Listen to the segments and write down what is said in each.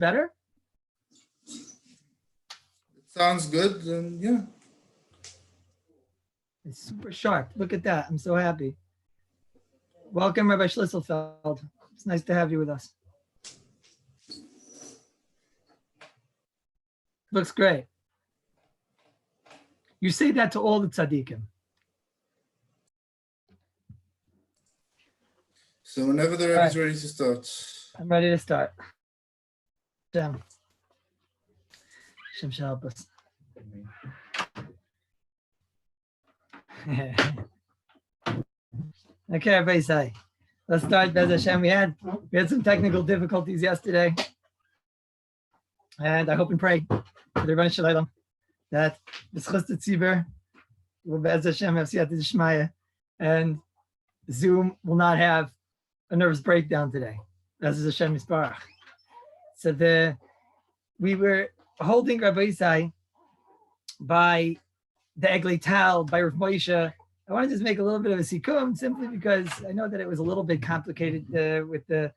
Better? It sounds good, and yeah. It's super sharp. Look at that. I'm so happy. Welcome, Rabbi Schlisselfeld. It's nice to have you with us. Looks great. You say that to all the tzaddikim. So whenever the Rebbe is ready to start. I'm ready to start. Shem shall help us. Okay, everybody say. Let's start. Bez Hashem. We had some technical difficulties yesterday. And I hope and pray for the Rebbe Shalom that B'schus Tzibur will Bez Hashem have Siyata D'Shmaya, and Zoom will not have a nervous breakdown today. Bez Hashem Yisparach. So we were holding Rabbi Isai by the Eglei Tal, by Rav Moshe. I want to just make a little bit of a sikkum simply because I know that it was a little bit complicated with the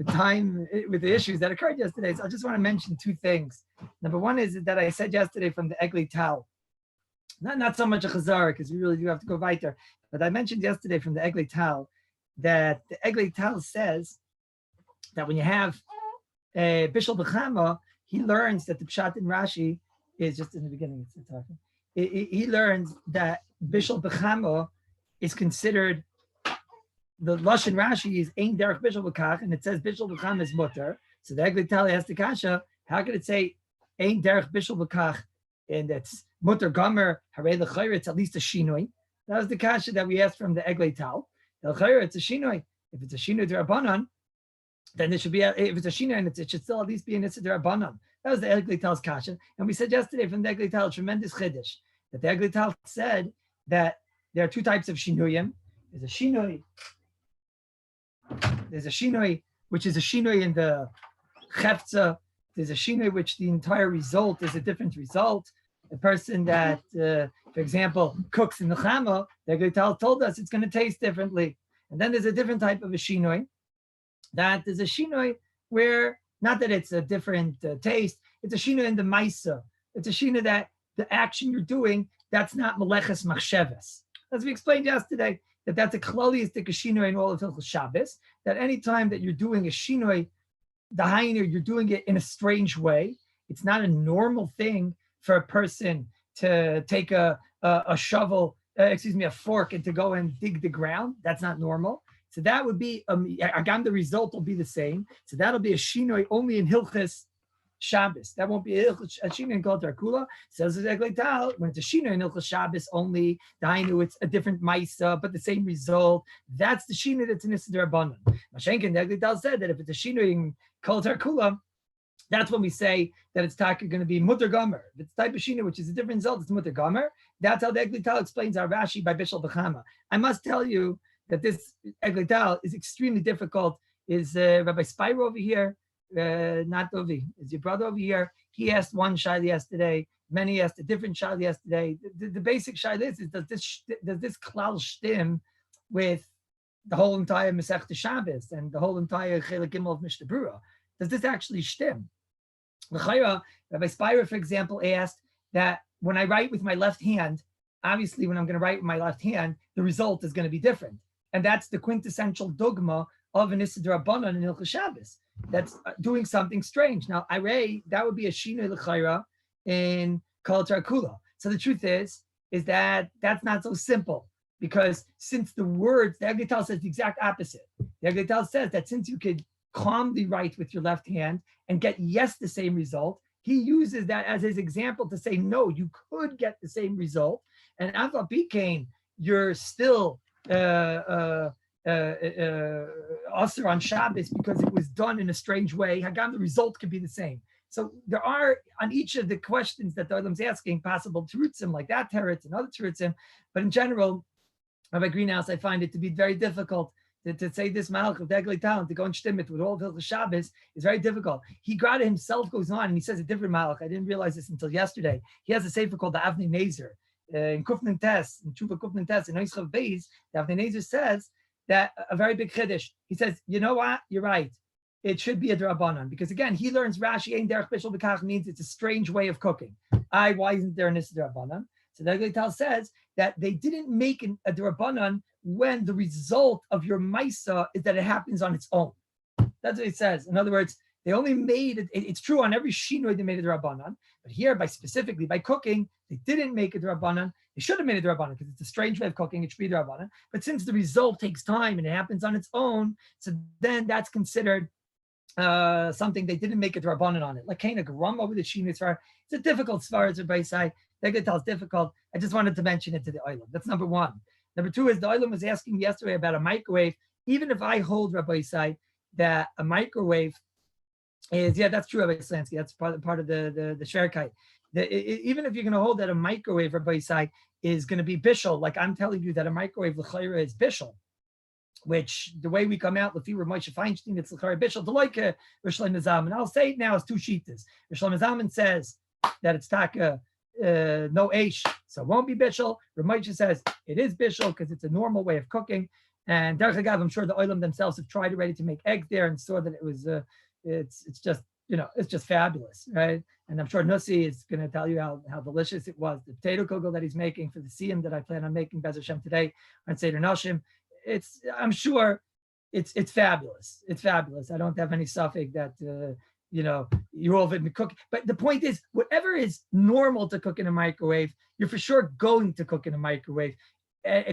time, with the issues that occurred yesterday. So I just want to mention two things. Number one is that I said yesterday from the Eglei Tal, not so much a chazara because we really do have to go weiter, but I mentioned yesterday from the Eglei Tal that the Eglei Tal says that when you have Bishul B'chama, he learns that the Pshat in Rashi is just in the beginning. It's talking. He learns that Bishul B'chama is considered, the Lashon Rashi is Ein Derech Bishul B'kach, and it says Bishul B'chama is mutter. So the Eglei Tal has the kasha, how could it say Ein Derech Bishul B'kach, and it's mutter gomer, harei l'chayr, it's at least a shinoi. That was the kasha that we asked from the Eglei Tal. L'chayr, it's a shinoi. If it's a shinoi d'Rabbanan, then it should be, if it's a shinoi, and it should still at least be an Issa d'Rabbanan. That was the Eglei Tal's kasha. And we said yesterday from the Eglei Tal, tremendous chiddush, that the Eglei Tal said that there are two types of shinuyim. There's a shinoi which is a shinoi in the chefza. There's a shinoi which the entire result is a different result. A person that, for example, cooks in the chama, the Eglei Tal told us it's going to taste differently. And then there's a different type of a shinoi, that is a shinoi where, not that it's a different taste, it's a shinoi in the maisa. It's a shinoi that the action you're doing, that's not meleches machsheves. As we explained yesterday, that's a klaliistic shinoi in all of Hilchos Shabbos, that any time that you're doing a shinoi, the hainer, you're doing it in a strange way. It's not a normal thing for a person to take a shovel, a fork, and to go and dig the ground. That's not normal. So that would be, again, the result will be the same. So that'll be a shinoi only in Hilchos Shabbos. That won't be a shinoi in Kol Tarkula. Says the Eglei Tal, when it's a shinoi in Hilchos Shabbos only, dainu, it's a different maisa, but the same result. That's the shinoi that's in Issa d'Rabbanan. Mashenkin, the Eglei Tal said that if it's a shinoi in Kol Tarkula, that's when we say that it's taka going to be mutter gomer. If it's type of shinoi, which is a different result, it's mutter gomer. That's how the Eglei Tal explains our Rashi by Bishul B'chama. I must tell you that this Eglei Tal is extremely difficult. Is Rabbi Spyro over here, not Dovi, is your brother over here? He asked one shaila yesterday, many asked a different shaila yesterday. The basic shaila is does this klal shtim with the whole entire Masechta Shabbos and the whole entire Chelek Gimel of Mishnah Berurah? Does this actually shtim? L'chayra, Rabbi Spyro, for example, asked that when I write with my left hand, obviously when I'm going to write with my left hand, the result is going to be different. And that's the quintessential dogma of an Issa d'Rabbanan in Hilchos Shabbos. That's doing something strange. Now, that would be a shinoi l'chayra in Kol Tarkula. So the truth is that that's not so simple, because since the words, the Eglei Tal says the exact opposite. The Eglei Tal says that since you could calmly write with your left hand and get the same result, he uses that as his example to say, no, you could get the same result. And Aval Bikain, you're still Asr on Shabbos because it was done in a strange way. Hagam, the result could be the same. So there are, on each of the questions that the Olam's asking, possible terutzim, like that teretz and other terutzim. But in general, Rabbi Greenhouse, I find it to be very difficult to say this malach of Eglei Tal, to go and shtim it with all of Hilchos Shabbos is very difficult. He Grada himself goes on and he says a different malach. I didn't realize this until yesterday. He has a sefer called the Avnei Nezer. In Kufnin Tes, in Tshuva Kufnin Tes, in Oischav Beis, the Avnei Nezer says that a very big chiddush. He says, you know what? You're right. it should be a drabanan, because again, he learns Rashi ein derech bishul b'kach means it's a strange way of cooking. Why isn't there an drabanan? So the Geital says that they didn't make a drabanan when the result of your maisa is that it happens on its own. That's what it says. In other words, they only made it. It's true on every shinoi they made a drabanan, but here specifically by cooking, they didn't make a drabanan. They should have made a drabanan because it's a strange way of cooking. It should be drabanan. But since the result takes time and it happens on its own, so then that's considered something they didn't make a drabanan on it. Like kind of grum over the shinoi svar. It's a difficult svar, as everybody say. They could tell it's difficult. I just wanted to mention it to the oilam. That's number one. Number two is the oilam was asking yesterday about a microwave. Even if I hold Rabbi say that a microwave is, yeah, that's true, Rabbi Slansky. That's part of the Sherkai. Even if you're going to hold that a microwave, Rabbi say, is going to be bishul, like I'm telling you that a microwave l'chayra is bishul, which the way we come out, Lefi Rav Moshe Feinstein, it's l'chayra bishul, to like Rosh Hashanah. And I'll say it now as two shitas. Rosh Hashanah says that it's taka no eish, so it won't be bishul. Rav Moshe says it is bishul because it's a normal way of cooking. And Derech Agav, I'm sure the oilam themselves have tried already to make eggs there and saw that it was it's just, it's just fabulous, right? And I'm sure Nussi is going to tell you how delicious it was. The potato kugel that he's making for the siyum that I plan on making Bez Hashem today on Seder Nashim, I'm sure it's fabulous. It's fabulous. I don't have any suffix that you're all in the cook. But the point is, whatever is normal to cook in a microwave, you're for sure going to cook in a microwave.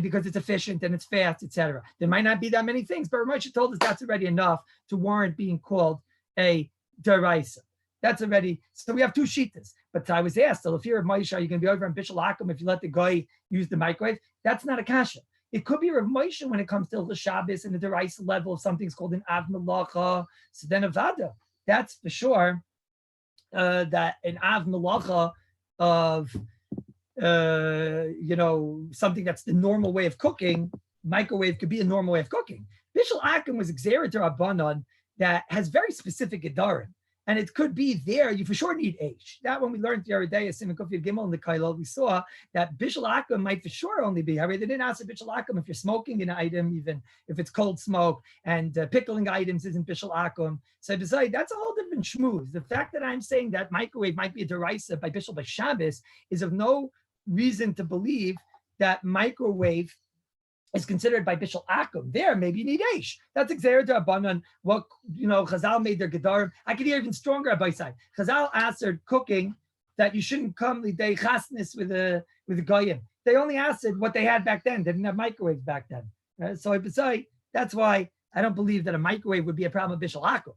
Because it's efficient and it's fast, etc. There might not be that many things, but Ramosha told us that's already enough to warrant being called a deraisa. That's already, so we have two shitas. But I was asked, so if you're a Moshe, are you going to be over on Bishul Akum if you let the guy use the microwave? That's not a kasha. It could be Rav Moshe when it comes to the shabbos and the deraisa level of something's called an av melacha, so then a vada. That's for sure that an av melacha of something that's the normal way of cooking, microwave could be a normal way of cooking. Bishul Akum was exerit Rabbanon that has very specific gedarim. And it could be there, you for sure need H. That when we learned the other day, Simon Kofi Gimel in the Kailal, we saw that Bishul Akum might for sure only be. They didn't ask Bishul Akum if you're smoking an item, even if it's cold smoke, and pickling items isn't Bishul Akum. So besides, that's a whole different shmooze. The fact that I'm saying that microwave might be a deraisa by Bishul by Shabbos is of no reason to believe that microwave is considered by Bishul Akum. There, maybe you need Aish. That's Xer Abanan. What Chazal made their Gedarim. I could hear even stronger by side. Chazal answered cooking that you shouldn't come lidei chasnis with a goyim. They only answered what they had back then. They didn't have microwaves back then. Right? So that's why I don't believe that a microwave would be a problem with Bishul Akum.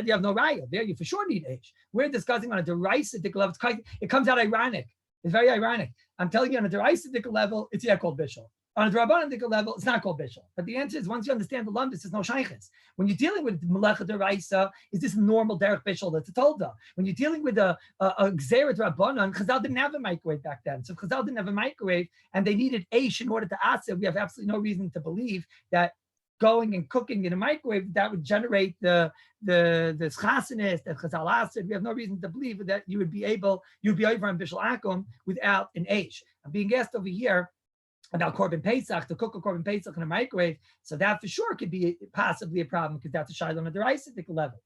You have no raya. There, you for sure need Aish. We're discussing on a derisidic level. It comes out ironic. It's very ironic. I'm telling you on a derisidic level, it's called Bishul. On a Drabbanic level, it's not called Bishul. But the answer is, once you understand the lumbus, there's no shaykhis. When you're dealing with Melecha Deraisa, is this normal derech Bishul? That's a tolda. When you're dealing with a Gzeret Rabbanon, Chazal didn't have a microwave back then. So if Chazal didn't have a microwave and they needed Aish in order to ask it, we have absolutely no reason to believe that going and cooking in a microwave, that would generate the chasanis that Chazal asked. We have no reason to believe that you'd be over on Bishul Akum without an Aish. I'm being asked over here about Korban Pesach, to cook a Korban Pesach in a microwave, so that for sure could be possibly a problem because that's a shayla on a derisidic level.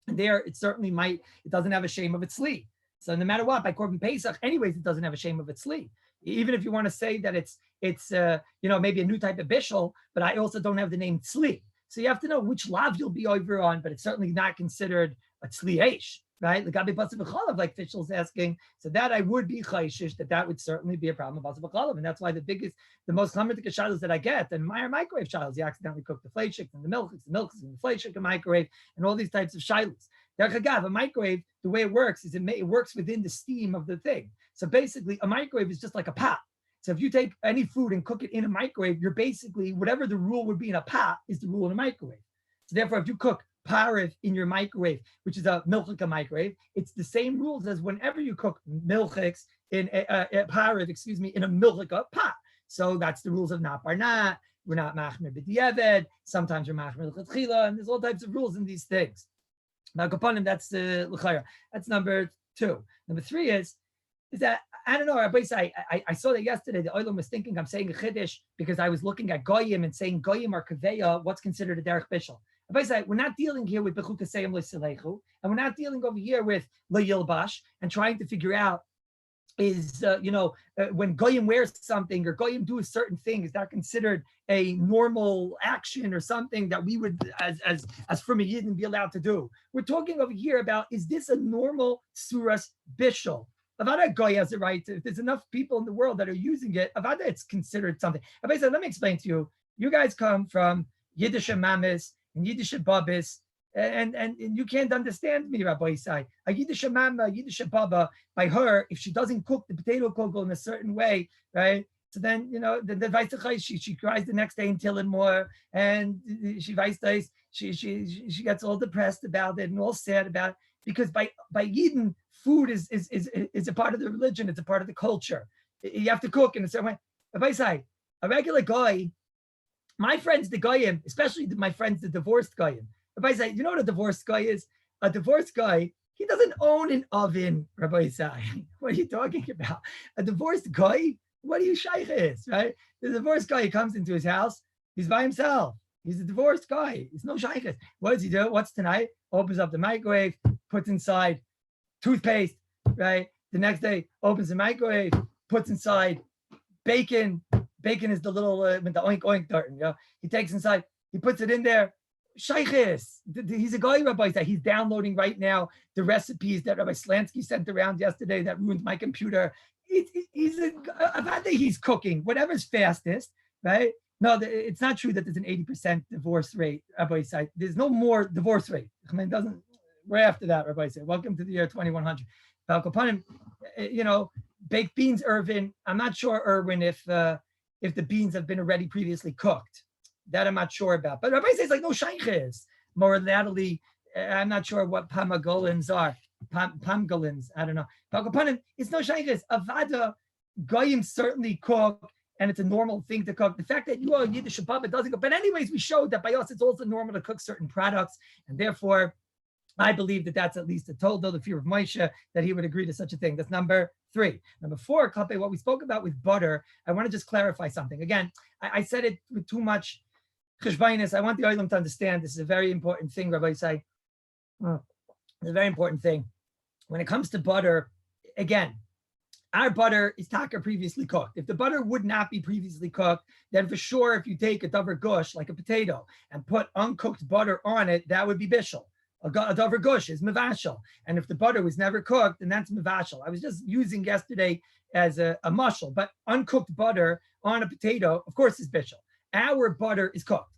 And there, it certainly might, it doesn't have a shame of its sleeve. So no matter what, by Korban Pesach, anyways, it doesn't have a shame of its sleeve. Even if you want to say that it's maybe a new type of bishul, but I also don't have the name tzli. So you have to know which lav you'll be over on, but it's certainly not considered a tzli eish. Right, the gabi basa b'chalav, like Fishel's asking, so that I would be chayshish that would certainly be a problem with basa b'chalav, and that's why the most chamatik shilas that I get, and my microwave shilas, you accidentally cook the fleshik and the milk in the fleshik and microwave, and all these types of shilas. A microwave, the way it works is it works within the steam of the thing. So basically, a microwave is just like a pot. So if you take any food and cook it in a microwave, you're basically whatever the rule would be in a pot is the rule in a microwave. So therefore, if you cook parif in your microwave, which is a milchika microwave, it's the same rules as whenever you cook milchiks in a parif, in a milchika pot. So that's the rules of not barnat. We're not machmer b'diavad. Sometimes we're machmer l'chatchila, and there's all types of rules in these things. Now, kapanim, that's l'chayra. That's number 2. Number 3 is that I don't know. I saw that yesterday. The oilam was thinking I'm saying a chiddush because I was looking at goyim and saying goyim are kaveya. What's considered a derech bishul? Rabbi say, we're not dealing here with Bechukaseyim L'Sileichu, and we're not dealing over here with L'Yilbash and trying to figure out is, when Goyim wears something or Goyim do a certain thing, is that considered a normal action or something that we would, as from a Yidden, be allowed to do? We're talking over here about, is this a normal Suras Bishul? Avada Goy has it right. If there's enough people in the world that are using it, Avada, it's considered something. Rabbi said, let me explain to you. You guys come from Yiddish Mamis and Yiddish Babis, and you can't understand me, Rabbi Isai. A Yiddish Mama, Yiddish Baba, by her, if she doesn't cook the potato kugel in a certain way, right? So then, she cries the next day in Tillen more, and she gets all depressed about it and all sad about it, because by Yidden, food is a part of the religion, it's a part of the culture. You have to cook in a certain way. Rabbi Isai, a regular guy, my friends, the Goyim, especially my friends, the divorced Goyim, Rabbi Isai, you know what a divorced guy is? A divorced guy, he doesn't own an oven, Rabbi Isai. What are you talking about? A divorced guy, what do you shaykh is, right? The divorced guy, he comes into his house, he's by himself. He's a divorced guy. He's no shaykh. What does he do? What's tonight? Opens up the microwave, puts inside toothpaste, right? The next day, opens the microwave, puts inside bacon. Bacon is the little, with the oink oink tartan, He takes inside, he puts it in there. Shaykhis, he's a guy, Rabbi, that he's downloading right now the recipes that Rabbi Slansky sent around yesterday that ruined my computer. He's cooking, whatever's fastest, right? No, it's not true that there's an 80% divorce rate, Rabbi said. There's no more divorce rate. I mean, we're after that, Rabbi said. Welcome to the year 2100. Balkopanim, baked beans, Irvin. I'm not sure, Irvin, if the beans have been already previously cooked. That I'm not sure about. But Rabbi says no shaykhis. More latterly, I'm not sure what pamagolins are. Pamgolins, I don't know. Balkopanim, it's no shaykhis. Avada, Goyim certainly cook, and it's a normal thing to cook. The fact that you are Yiddish Baba doesn't cook. But anyways, we showed that by us, it's also normal to cook certain products. And therefore, I believe that that's at least a toldo, the fear of Moshe, that he would agree to such a thing. That's number 3. Number 4, Kape, what we spoke about with butter, I want to just clarify something. Again, I said it with too much cheshbainis. I want the Olam to understand this is a very important thing, Rabbi say. It's a very important thing. When it comes to butter, again, our butter is taka previously cooked. If the butter would not be previously cooked, then for sure, if you take a davar gush, like a potato, and put uncooked butter on it, that would be bishul. A davar gush is mevashel. And if the butter was never cooked, then that's mevashel. I was just using yesterday as a mushel, but uncooked butter on a potato, of course, is bishul. Our butter is cooked.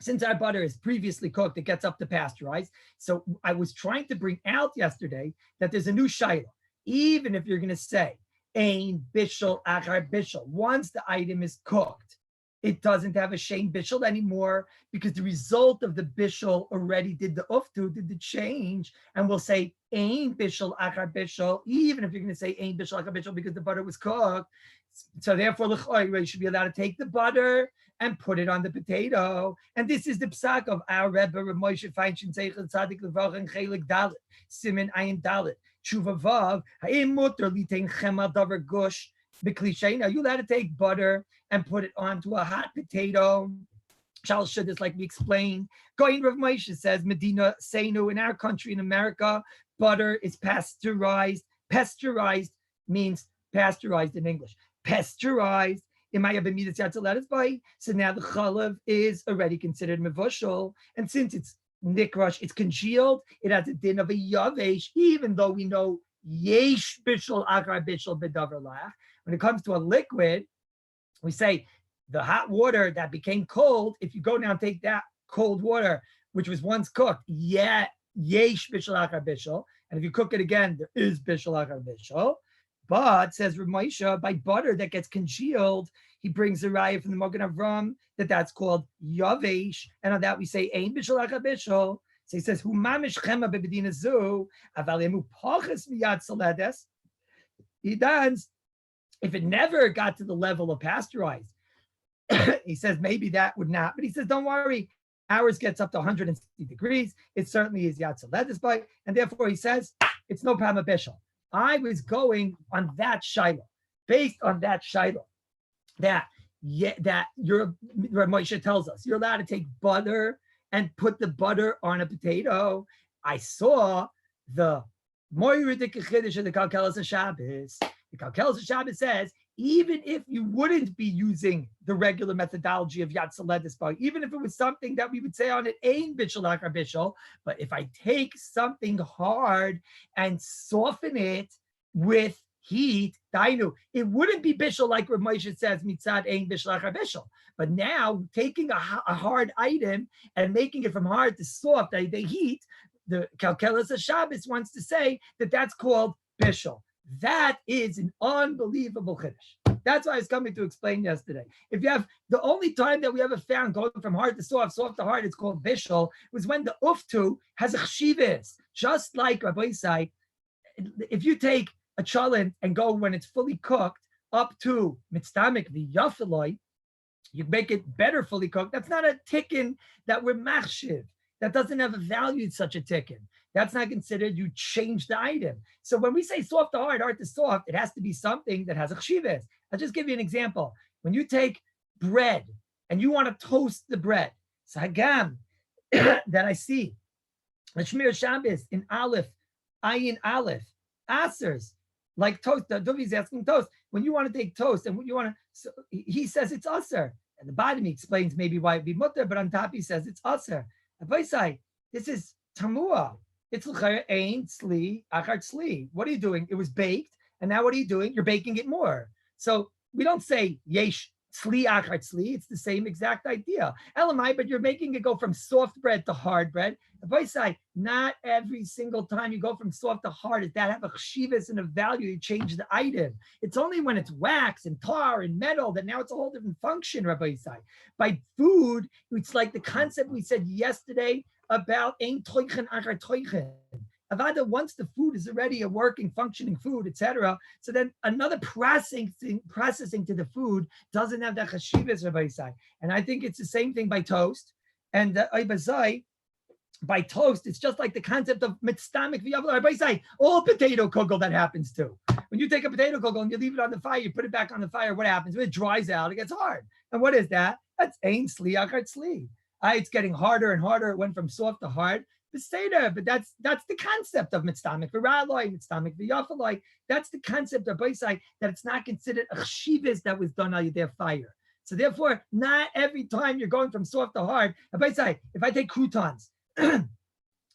Since our butter is previously cooked, it gets up to pasteurized. So I was trying to bring out yesterday that there's a new shayla. Even if you're going to say, ein bishul achar bishul, once the item is cooked, it doesn't have a shein bishul anymore because the result of the bishul already did the uftu, did the change, and we'll say ein bishul achar bishul, even if you're going to say ein bishul achar bishul because the butter was cooked. So therefore, you should be allowed to take the butter and put it on the potato. And this is the psak of our Rebbe, Rav Moshe Feinstein, Zeichel Tzadik Levach, and Chelik Dalet, Simen Ayin Dalet, Tshuva Vav, Ha'im Mutter Litein Chema Davar Gush, B'Klishay. Now, you allowed to take butter and put it onto a hot potato. Shal Shudis, like we explained. Goyin Rav Moshe says, Medina Seinu, in our country, in America, butter is pasteurized. Pasteurized means pasteurized in English. Pasteurized. So now the chalav is already considered mevushal, and since it's nikrush, it's congealed, it has a din of a yavesh, even though we know yesh bishul akar bishul bedavar lach. When it comes to a liquid, we say the hot water that became cold, if you go now and take that cold water, which was once cooked, yesh bishul akar bishul, and if you cook it again, there is bishul akar bishul. But, says Rav Moshe, by butter that gets congealed, he brings a raya from the Magen Avram that's called yavesh, and on that we say ein bishul achar bishul. So he says, "Hu mamish chema bebedina zu, aval emu pachas miyad saledes." He does. If it never got to the level of pasteurized, he says maybe that would not. But he says, don't worry, ours gets up to 160 degrees. It certainly is yad saledes by, and therefore he says it's no pama bishul. I was going on that shiloh, based on that shiloh, that your Moshe tells us you're allowed to take butter and put the butter on a potato. I saw the Moiridik Chiddush of the Kallus of Shabbos. The Kallus of Shabbos says, even if you wouldn't be using the regular methodology of Yad Saledis, even if it was something that we would say on it, Ein Bishul Achar Bishul, but if I take something hard and soften it with heat, dainu, it wouldn't be bishul like Rav Moshe says, mitzad ein bishul achar bishul. But now taking a hard item and making it from hard to soft, the heat, the Kallus of Shabbos wants to say that that's called bishul. That is an unbelievable chiddush. That's what I was coming to explain yesterday. If you have the only time that we ever found going from hard to soft to hard, it's called bishul, was when the uftu has a chshivas. Just like Rabbi said, if you take a cholent and go when it's fully cooked up to mitztamik v'yafiloi, you make it better fully cooked. That's not a tikkun that we're machshiv. That doesn't have a value in such a tikkun. That's not considered you change the item. So when we say soft to hard to soft, it has to be something that has a chshivas. I'll just give you an example. When you take bread and you want to toast the bread, sagam that I see, Shmir Shabbos in Aleph, Ayin Aleph, Asers, like toast. Dovi's asking toast. When you want to take toast and what you want to, so he says it's aser. At the bottom he explains maybe why it'd be mutter, but on top he says it's aser. This is tamua. It's ein tzli achar tzli. What are you doing? It was baked, and now what are you doing? You're baking it more. So we don't say yesh tzli achar tzli. It's the same exact idea. Elamai, but you're making it go from soft bread to hard bread. Not every single time you go from soft to hard, does that have a chshivas and a value? You change the item. It's only when it's wax and tar and metal that now it's a whole different function, Rabbi Isai. By food, it's like the concept we said yesterday about ein toichen achar toichen. Avada, once the food is already a working, functioning food, etc., so then another processing to the food doesn't have that chashivas, Rabbi Isai. And I think it's the same thing by toast. And by toast, it's just like the concept of mitztamik v'yavla. Rabbi Isai, all potato kugel that happens too. When you take a potato kugel and you leave it on the fire, you put it back on the fire, what happens? When it dries out, it gets hard. And what is that? That's ein sli achar tzli. It's getting harder and harder. It went from soft to hard. But that's the concept of mitztamik v'raloi, mitztamik v'yafaloi. That's the concept of Baisai, that it's not considered a chshivas that was done on their fire. So therefore, not every time you're going from soft to hard. Baisai, if I take croutons and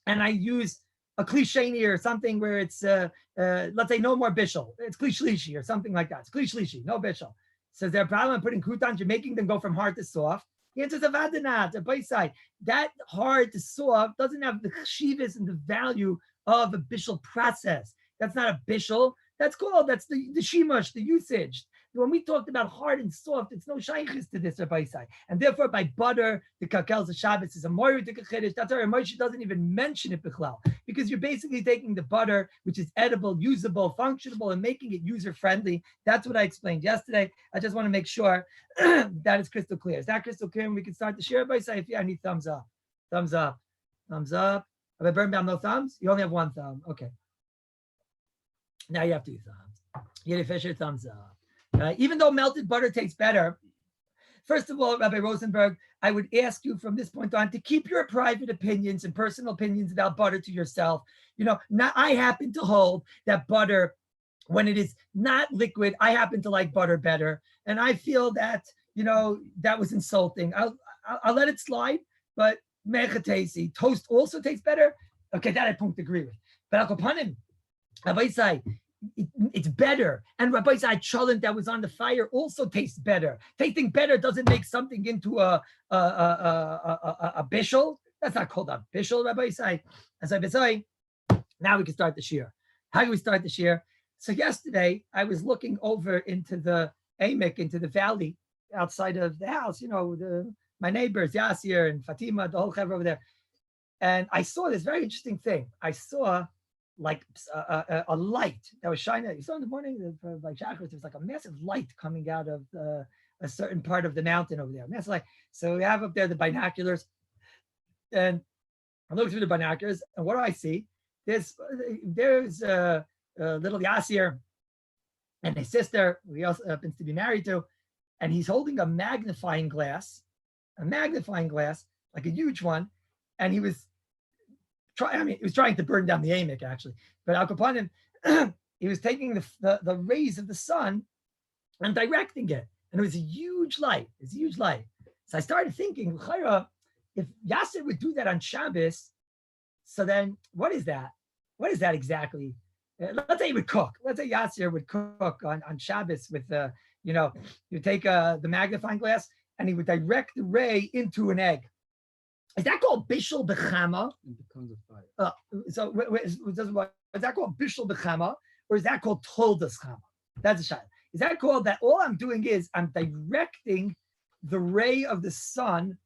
I use a klisheni or something where it's let's say no more bishul, it's klishlishi or something like that. It's klishlishi, no bishul. So is there a problem in putting croutons? You're making them go from hard to soft. The answer is a bayside. That hard to soft doesn't have the chshivas and the value of a bishul process. That's not a bishul. That's the shimush, the usage. When we talked about hard and soft, it's no shaykhis to this bayside. And therefore, by butter, the Kallus of Shabbos is a moiridik chiddush. That's why Moshe doesn't even mention it bichlal, because you're basically taking the butter, which is edible, usable, functionable, and making it user-friendly. That's what I explained yesterday. I just want to make sure that is crystal clear. Is that crystal clear? And we can start to share by say, if I need thumbs up. Thumbs up. Thumbs up. Have I burned down no thumbs? You only have one thumb. Okay. Now you have two thumbs. Yiddi Fisher, thumbs up. Even though melted butter tastes better, first of all, Rabbi Rosenberg, I would ask you from this point on to keep your private opinions and personal opinions about butter to yourself. I happen to hold that butter, when it is not liquid, I happen to like butter better. And I feel that, that was insulting. I'll let it slide, but mechatesi, toast also tastes better. Okay, that I don't agree with. But Akopanim, Rabbi say, it's better. And Rabbi said cholent that was on the fire also tastes better. Tasting better doesn't make something into a bishul. That's not called a bishul, Rabbi say. As I say, now we can start the shir. How do we start the shir? So yesterday I was looking over into the Amek, into the valley outside of the house, my neighbors, Yasir and Fatima, the whole chevra over there. And I saw this very interesting thing. I saw like a light that was shining. You saw in the morning, like Shacharis, there was like a massive light coming out of a certain part of the mountain over there. Massive light. So we have up there the binoculars, and I look through the binoculars, and what do I see? There's little Yasir and his sister, who he also happens to be married to, and he's holding a magnifying glass, like a huge one, and he was trying to burn down the Amic actually, but Al Kapanim, he was taking the rays of the sun and directing it, and it was a huge light. It's a huge light. So I started thinking, if Yasser would do that on Shabbos, so then what is that? What is that exactly? Let's say he would cook. Let's say Yasser would cook on Shabbos with, you take the magnifying glass and he would direct the ray into an egg. Is that called Bishul B'chama? It becomes a fire. Is that called Bishul B'chama, or is that called Toldas Chama? That's a shayla. Is that called that? All I'm doing is I'm directing the ray of the sun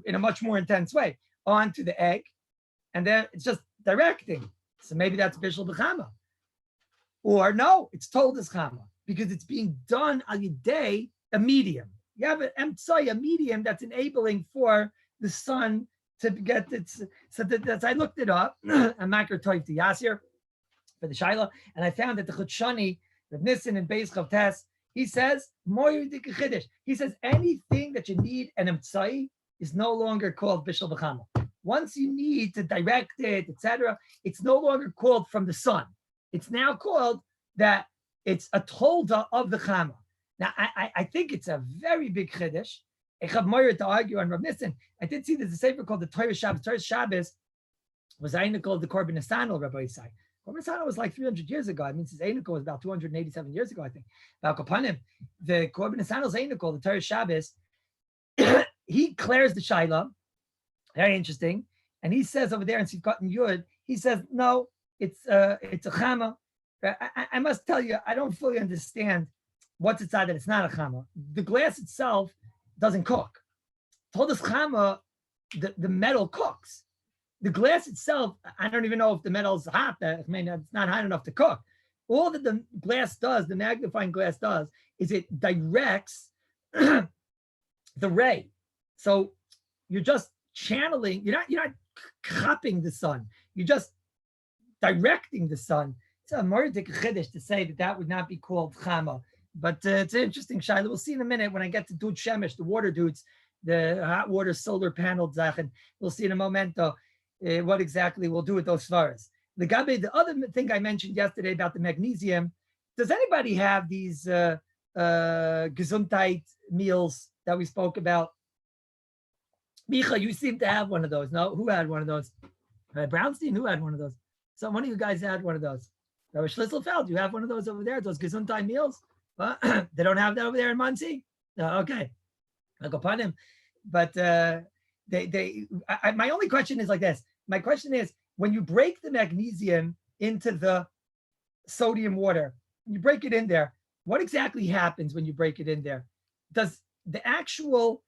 in a much more intense way onto the egg, and then it's just directing. So maybe that's Bishul B'chama. Or no, it's Toldas Chama, because it's being done al yidei a medium. You have a medium that's enabling for the sun to get it. So that's I looked it up. I'm Makar Toiv to Yasir for the Shaila, and I found that the Chutshani, Rav Nissen and Beis Chavtes, he says, he says anything that you need an emtsai is no longer called Bishul B'chama. Once you need to direct it, etc., it's no longer called from the sun. It's now called that it's a tolda of the chama. Now, I think it's a very big chiddush. I have more to argue on Rav Nissen. I did see there's a sefer called the Torah Shabbos. Torah Shabbos was called the Korban Nesanel, Rabbi Isai. Korban Nesanel was like 300 years ago. I mean, since Einiko was about 287 years ago, I think. The Korban Nesanel's Einiko, the Torah Shabbos, he declares the Shaila. Very interesting. And he says over there in Sivkot and Yud, he says, no, it's a chama. I must tell you, I don't fully understand what's inside that it's not a chama. The glass itself doesn't cook. Told us chama, the metal cooks. The glass itself, I don't even know if the metal's hot. I mean, it's not hot enough to cook. All that the glass does, the magnifying glass does, is it directs the ray. So you're just channeling, you're not copying the sun. You're just directing the sun. It's a murdik chiddush to say that would not be called chama. But it's an interesting shayla. We'll see in a minute when I get to Dud Shemesh, the water dudes, the hot water solar panel zachen. We'll see in a momento what exactly we'll do with those svaras. The other thing I mentioned yesterday about the magnesium, does anybody have these Gesundheit meals that we spoke about? Micha, you seem to have one of those. No? Who had one of those? Brownstein, who had one of those? So one of you guys had one of those. Rabbi Schlitzelfeld, you have one of those over there, those Gesundheit meals? They don't have that over there in Muncie? No, okay. I'll go upon him. But my only question is like this. My question is, when you break the magnesium into the sodium water, you break it in there, what exactly happens when you break it in there? Does the actual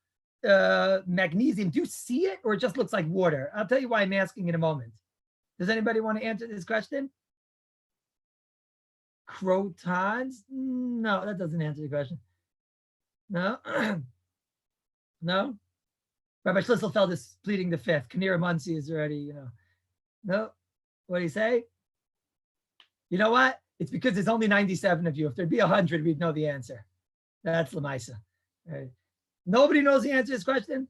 magnesium, do you see it, or it just looks like water? I'll tell you why I'm asking in a moment. Does anybody want to answer this question? Crotons? No, that doesn't answer the question. No? No? Rabbi Schlitzelfeld is pleading the fifth. Kanira Muncie is already, No? What do you say? You know what? It's because there's only 97 of you. If there'd be 100, we'd know the answer. That's Lamaisa. Right. Nobody knows the answer to this question?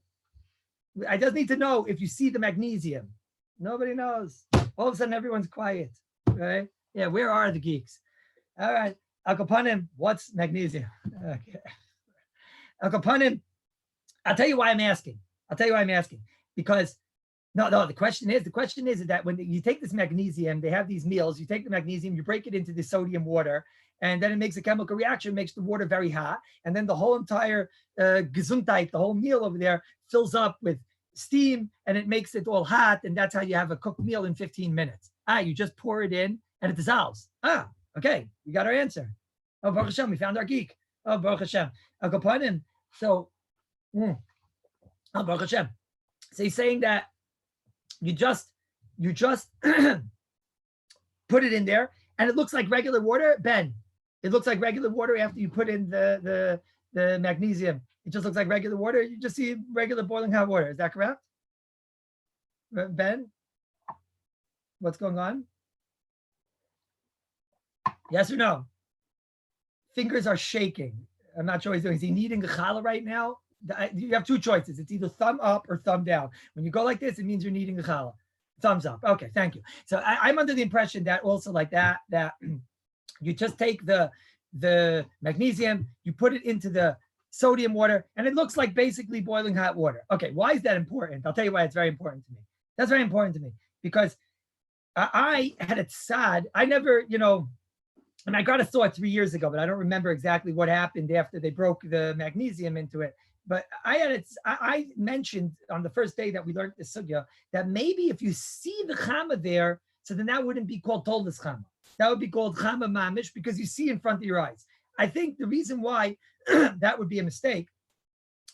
I just need to know if you see the magnesium. Nobody knows. All of a sudden, everyone's quiet, right? Yeah, where are the geeks? All right. Akapanim, what's magnesium? Okay. Akapanim, I'll tell you why I'm asking. Because, the question is that when you take this magnesium, they have these meals, you take the magnesium, you break it into the sodium water, and then it makes a chemical reaction, makes the water very hot, and then the whole entire Gesundheit, the whole meal over there, fills up with steam, and it makes it all hot, and that's how you have a cooked meal in 15 minutes. You just pour it in, and it dissolves. Okay, we got our answer. Oh, Baruch Hashem, we found our geek. Oh, Baruch Hashem. I'll go put him. So, oh, Baruch Hashem. So he's saying that you just put it in there, and it looks like regular water. Ben, it looks like regular water after you put in the magnesium. It just looks like regular water. You just see regular boiling hot water. Is that correct? Ben, what's going on? Yes or no? Fingers are shaking. I'm not sure what he's doing. Is he kneading a challah right now? you have two choices. It's either thumb up or thumb down. When you go like this, it means you're kneading a challah. Thumbs up. Okay, thank you. So I'm under the impression that also like that you just take the magnesium, you put it into the sodium water, and it looks like basically boiling hot water. Okay, why is that important? I'll tell you why it's very important to me. That's very important to me because I had it sad. I never, and I got a thought 3 years ago, but I don't remember exactly what happened after they broke the magnesium into it. But I mentioned on the first day that we learned this sugya that maybe if you see the chama there, so then that wouldn't be called toldas chama. That would be called chama mamish because you see in front of your eyes. I think the reason why that would be a mistake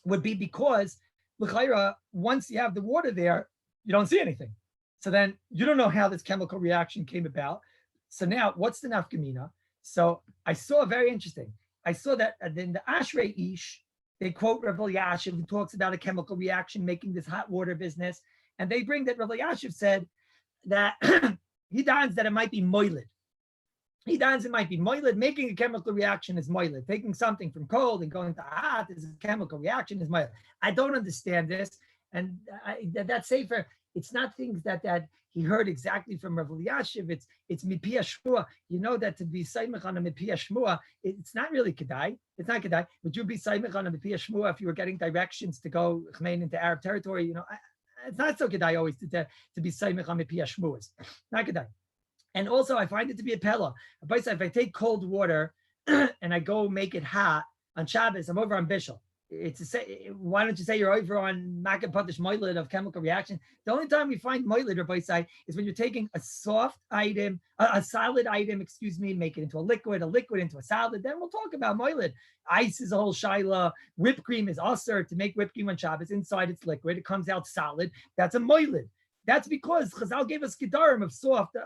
would be because l'chayra, once you have the water there, you don't see anything. So then you don't know how this chemical reaction came about. So now what's the nafkamina? So I saw very interesting. I saw that in the Ashrei Ish, they quote Rabbi Yashiv, who talks about a chemical reaction making this hot water business. And they bring that Rabbi Yashiv said that he dons that it might be moilid. He dons it might be moilid. Making a chemical reaction is moilid. Taking something from cold and going to hot is a chemical reaction is moilid. I don't understand this. And that's safer. It's not things that he heard exactly from Rabbi Yashiv. It's mipia shmua. You know that to be saimach on a mipia shmua, it's not really kedai. It's not kedai. Would you be saimach on a mipia shmua if you were getting directions to go into Arab territory? It's not so kedai always to be saimach on mipia shmuas. Not kedai. And also, I find it to be a pella. If I take cold water and I go make it hot on Shabbos, I'm over on Bishul. Why don't you say you're over on Makkah Padish Moilid of chemical reaction? The only time we find Moilid or Baisai is when you're taking a soft item, a solid item, make it into a liquid into a solid. Then we'll talk about Moilid. Ice is a whole shaila. Whipped cream is usher to make whipped cream on Shabbos. Inside it's liquid. It comes out solid. That's a Moilid. That's because Chazal gave us kedarim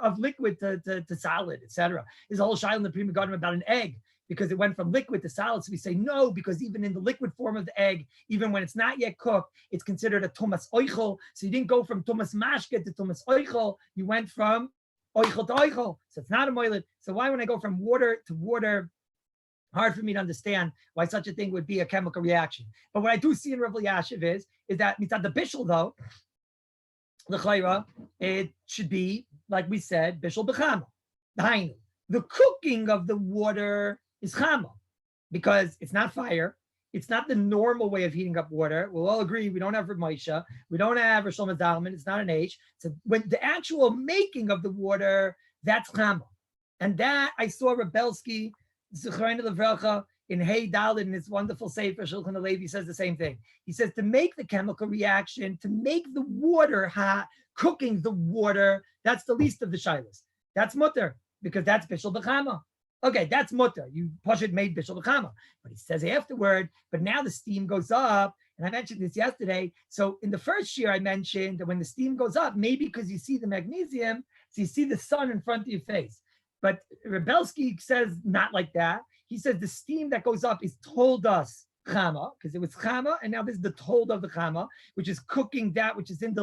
of liquid to solid, etc. There's a whole shaila in the Prima Garden about an egg, because it went from liquid to solid. So we say no, because even in the liquid form of the egg, even when it's not yet cooked, it's considered a tumas oichel. So you didn't go from tumas mashke to tumas oichel. You went from oichel to oichel. So it's not a moilid. So why, when I go from water to water, hard for me to understand why such a thing would be a chemical reaction. But what I do see in Rabbi Yashiv is that mitzad the bishul though, l'chayra, it should be, like we said, bishul b'chama. The cooking of the water is chama, because it's not fire. It's not the normal way of heating up water. We'll all agree we don't have Rav Moshe, we don't have Rosh Zalman. It's not an H. So when the actual making of the water, that's chama, and that I saw Rebelsky, Zechrein Levracha, in Hey Dalit in his wonderful sefer Shulchan Alevi says the same thing. He says to make the chemical reaction, to make the water hot, cooking the water, that's the least of the shilas. That's mutter, because that's bishul b'chama. Okay, that's mutter. You push it, made bishul b'chama. But he says afterward, but now the steam goes up, and I mentioned this yesterday. So in the first year I mentioned that when the steam goes up, maybe because you see the magnesium, so you see the sun in front of your face. But Rebelsky says not like that. He says the steam that goes up is told us chama, because it was chama, and now this is the told of the chama, which is cooking that which is in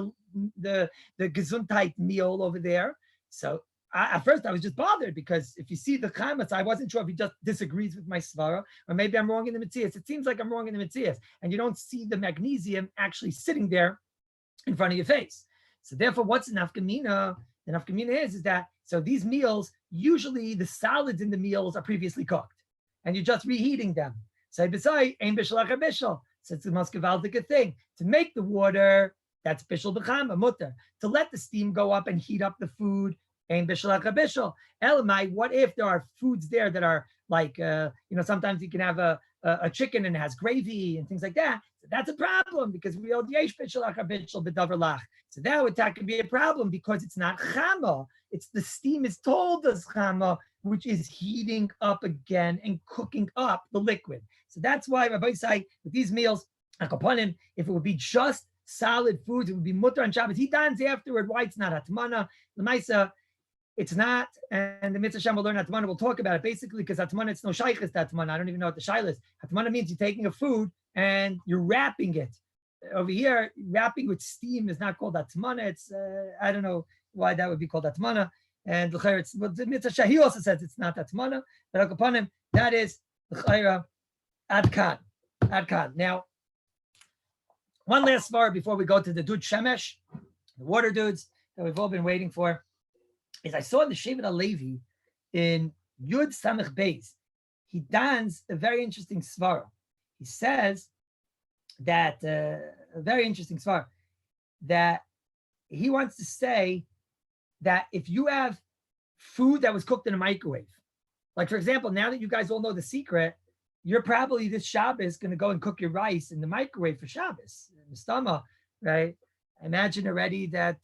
the gesundheit meal over there. So at first I was just bothered, because if you see the chametz, I wasn't sure if he just disagrees with my svara, or maybe I'm wrong in the mitzias. It seems like I'm wrong in the mitzias, and you don't see the magnesium actually sitting there in front of your face. So therefore, what's the nafkamina? The nafkamina is that, so these meals, usually the solids in the meals are previously cooked, and you're just reheating them. So b'sai ein bishul achar bishul. So it's the most gewaltige thing. To make the water, that's bishul b'chama, mutter. To let the steam go up and heat up the food, ein bishul achar bishul. Elamai, what if there are foods there that are like, sometimes you can have a chicken and it has gravy and things like that. So that's a problem, because we all yesh bishul achar bishul b'davar lach. So that would be a problem, because it's not chama. It's the steam is told as chama, which is heating up again and cooking up the liquid. So that's why Rabbi say with these meals, if it would be just solid foods, it would be mutter on Shabbos. He dons afterward why it's not atmana. L'maisa, it's not, and the mitzvah Shem will learn atmana. We'll talk about it basically, because atmana, it's no shaykhis to atmana. I don't even know what the shayla is. Atmana means you're taking a food and you're wrapping it. Over here, wrapping with steam is not called atmana. It's I don't know why that would be called atmana. And it's what the mitzvah Shah, he also says it's not atmana, but upon him, that is l'chayra adkan. Now, One last svara before we go to the Dud Shemesh, the water dudes that we've all been waiting for, is I saw the Shevet HaLevi in Yud Samech Beis. He dons a very interesting svara. He says that, a very interesting svara, that he wants to say that if you have food that was cooked in a microwave, like for example, now that you guys all know the secret, you're probably this Shabbos going to go and cook your rice in the microwave for Shabbos, in the stomach, right? I imagine already that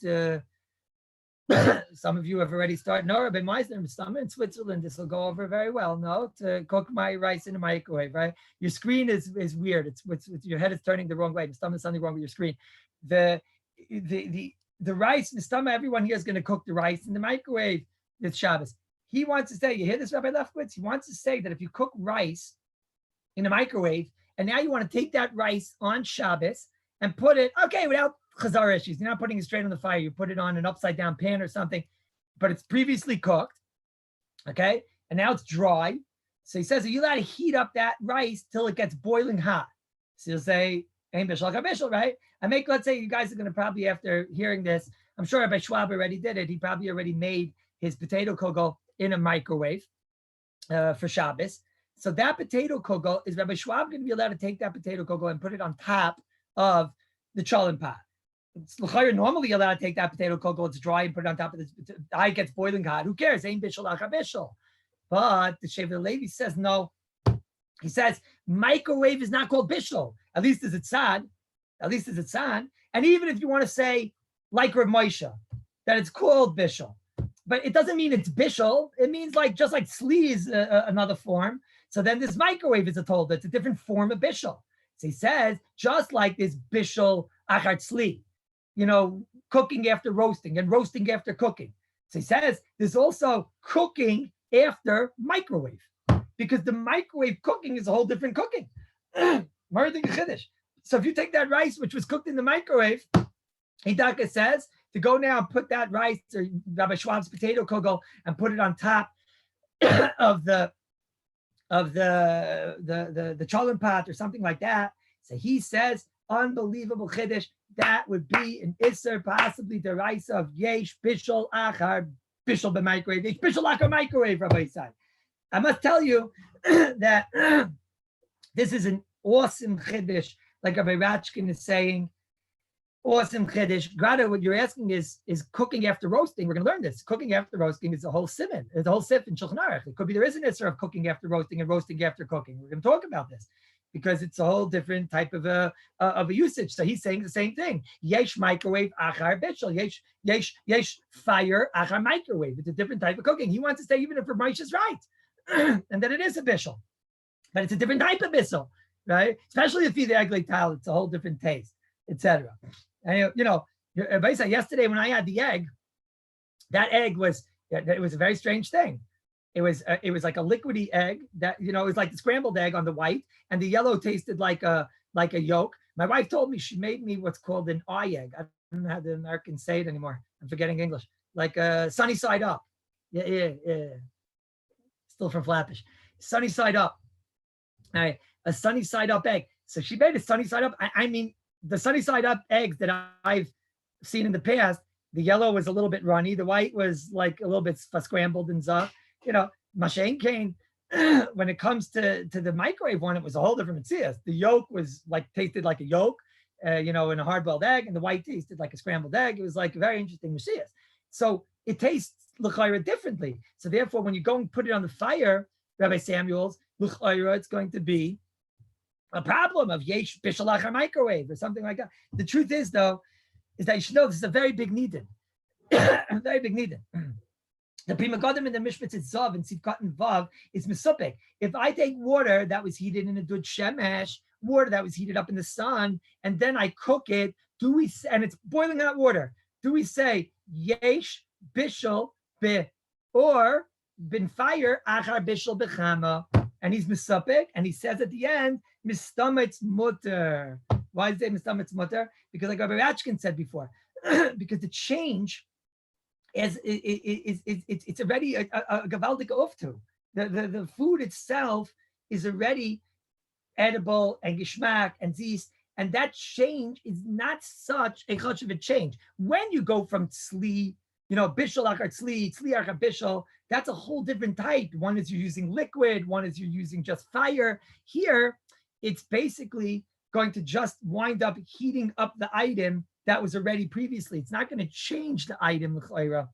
some of you have already started. No, Rabbi Meisner in stomach in Switzerland, this will go over very well. No, to cook my rice in the microwave, right? Your screen is weird. It's your head is turning the wrong way. The stomach is something wrong with your screen. The rice in the stomach, everyone here is going to cook the rice in the microwave this Shabbos. He wants to say, you hear this, Rabbi Lefkowitz? He wants to say that if you cook rice in a microwave, and now you want to take that rice on Shabbos and put it, okay, without chazar issues, you're not putting it straight on the fire, you put it on an upside down pan or something, but it's previously cooked, okay? And now it's dry. So he says, are you allowed to heat up that rice till it gets boiling hot? So he'll say, Ein Bishul Achar Bishul, right? Let's say you guys are going to probably, after hearing this, I'm sure Rabbi Schwab already did it. He probably already made his potato kugel in a microwave for Shabbos. So that potato kugel, is Rabbi Schwab going to be allowed to take that potato kugel and put it on top of the cholent pot? It's normally allowed to take that potato kugel, it's dry, and put it on top of the eye, gets boiling hot. Who cares? Ein Bishul Achar Bishul. But the Shevet HaLevi says no. He says microwave is not called bishul. At least as it's sad. At least as it's sad. And even if you want to say, like Rav Moshe, that it's called bishul, but it doesn't mean it's bishul. It means like just like sli is another form. So then this microwave is a told it's a different form of bishul. So he says just like this bishul achar sli, cooking after roasting and roasting after cooking. So he says there's also cooking after microwave, because the microwave cooking is a whole different cooking. So if you take that rice, which was cooked in the microwave, Hidaka says to go now and put that rice or Rabbi Schwab's potato kugel and put it on top of the cholent pot or something like that. So he says, unbelievable chiddush. That would be an isser, possibly the rice of yesh bishul achar bishul b'microwave, yesh bishul achar microwave. Rabbi said, I must tell you that this is an awesome chiddush, like Rabbi Ratchkin is saying. Awesome chiddush. Grada, what you're asking is cooking after roasting. We're going to learn this. Cooking after roasting is a whole simon. It's a whole sif in Shulchan Aruch. It could be there is an issur of cooking after roasting and roasting after cooking. We're going to talk about this because it's a whole different type of a usage. So he's saying the same thing. Yesh microwave achar bishul. Yesh fire achar microwave. It's a different type of cooking. He wants to say even if Ramesh is right, and that it is a bishul, but it's a different type of bishul, right? Especially if you the egg like tile, it's a whole different taste, etc. And basically yesterday when I had the egg, that egg was a very strange thing. It was like a liquidy egg that it was like the scrambled egg on the white, and the yellow tasted like a yolk. My wife told me she made me what's called an eye egg. I don't know how the Americans say it anymore. I'm forgetting English. Like a sunny side up. Yeah. Still from Flatbush. Sunny side up. All right, a sunny side up egg. So she made a sunny side up. I mean, the sunny side up eggs that I've seen in the past, the yellow was a little bit runny. The white was like a little bit scrambled and stuff. Mashain Kane, when it comes to the microwave one, it was a whole different material. The yolk was tasted like a yolk, in a hard-boiled egg, and the white tasted like a scrambled egg. It was like a very interesting messias. So it tastes l'chayra differently. So therefore, when you go and put it on the fire, Rabbi Samuel's, l'chayra, it's going to be a problem of yesh bishul achar microwave or something like that. The truth is, though, is that you should know this is a very big nidin. A very big nidin. The Prima Godim in the Mishpitz Zav and Sivkat and Vav is Mesupik. If I take water that was heated in a Dud Shemesh, water that was heated up in the sun, and then I cook it, and it's boiling hot water, do we say yesh bishul be or bin fire achar bishul bechama? And he's Mesupik, and he says at the end, Mistamitz mutter. Why is it Mistamitz mutter? Because like Rabbi Ratchkin said before, because the change it's already a gavaldik oftu. The food itself is already edible and gishmak and zis, And that change is not such a chashuv a change. When you go from tzli, bishul achar tzli, tzli achar bishul, that's a whole different type. One is you're using liquid, one is you're using just fire. Here, it's basically going to just wind up heating up the item that was already previously. It's not going to change the item, l'chayra.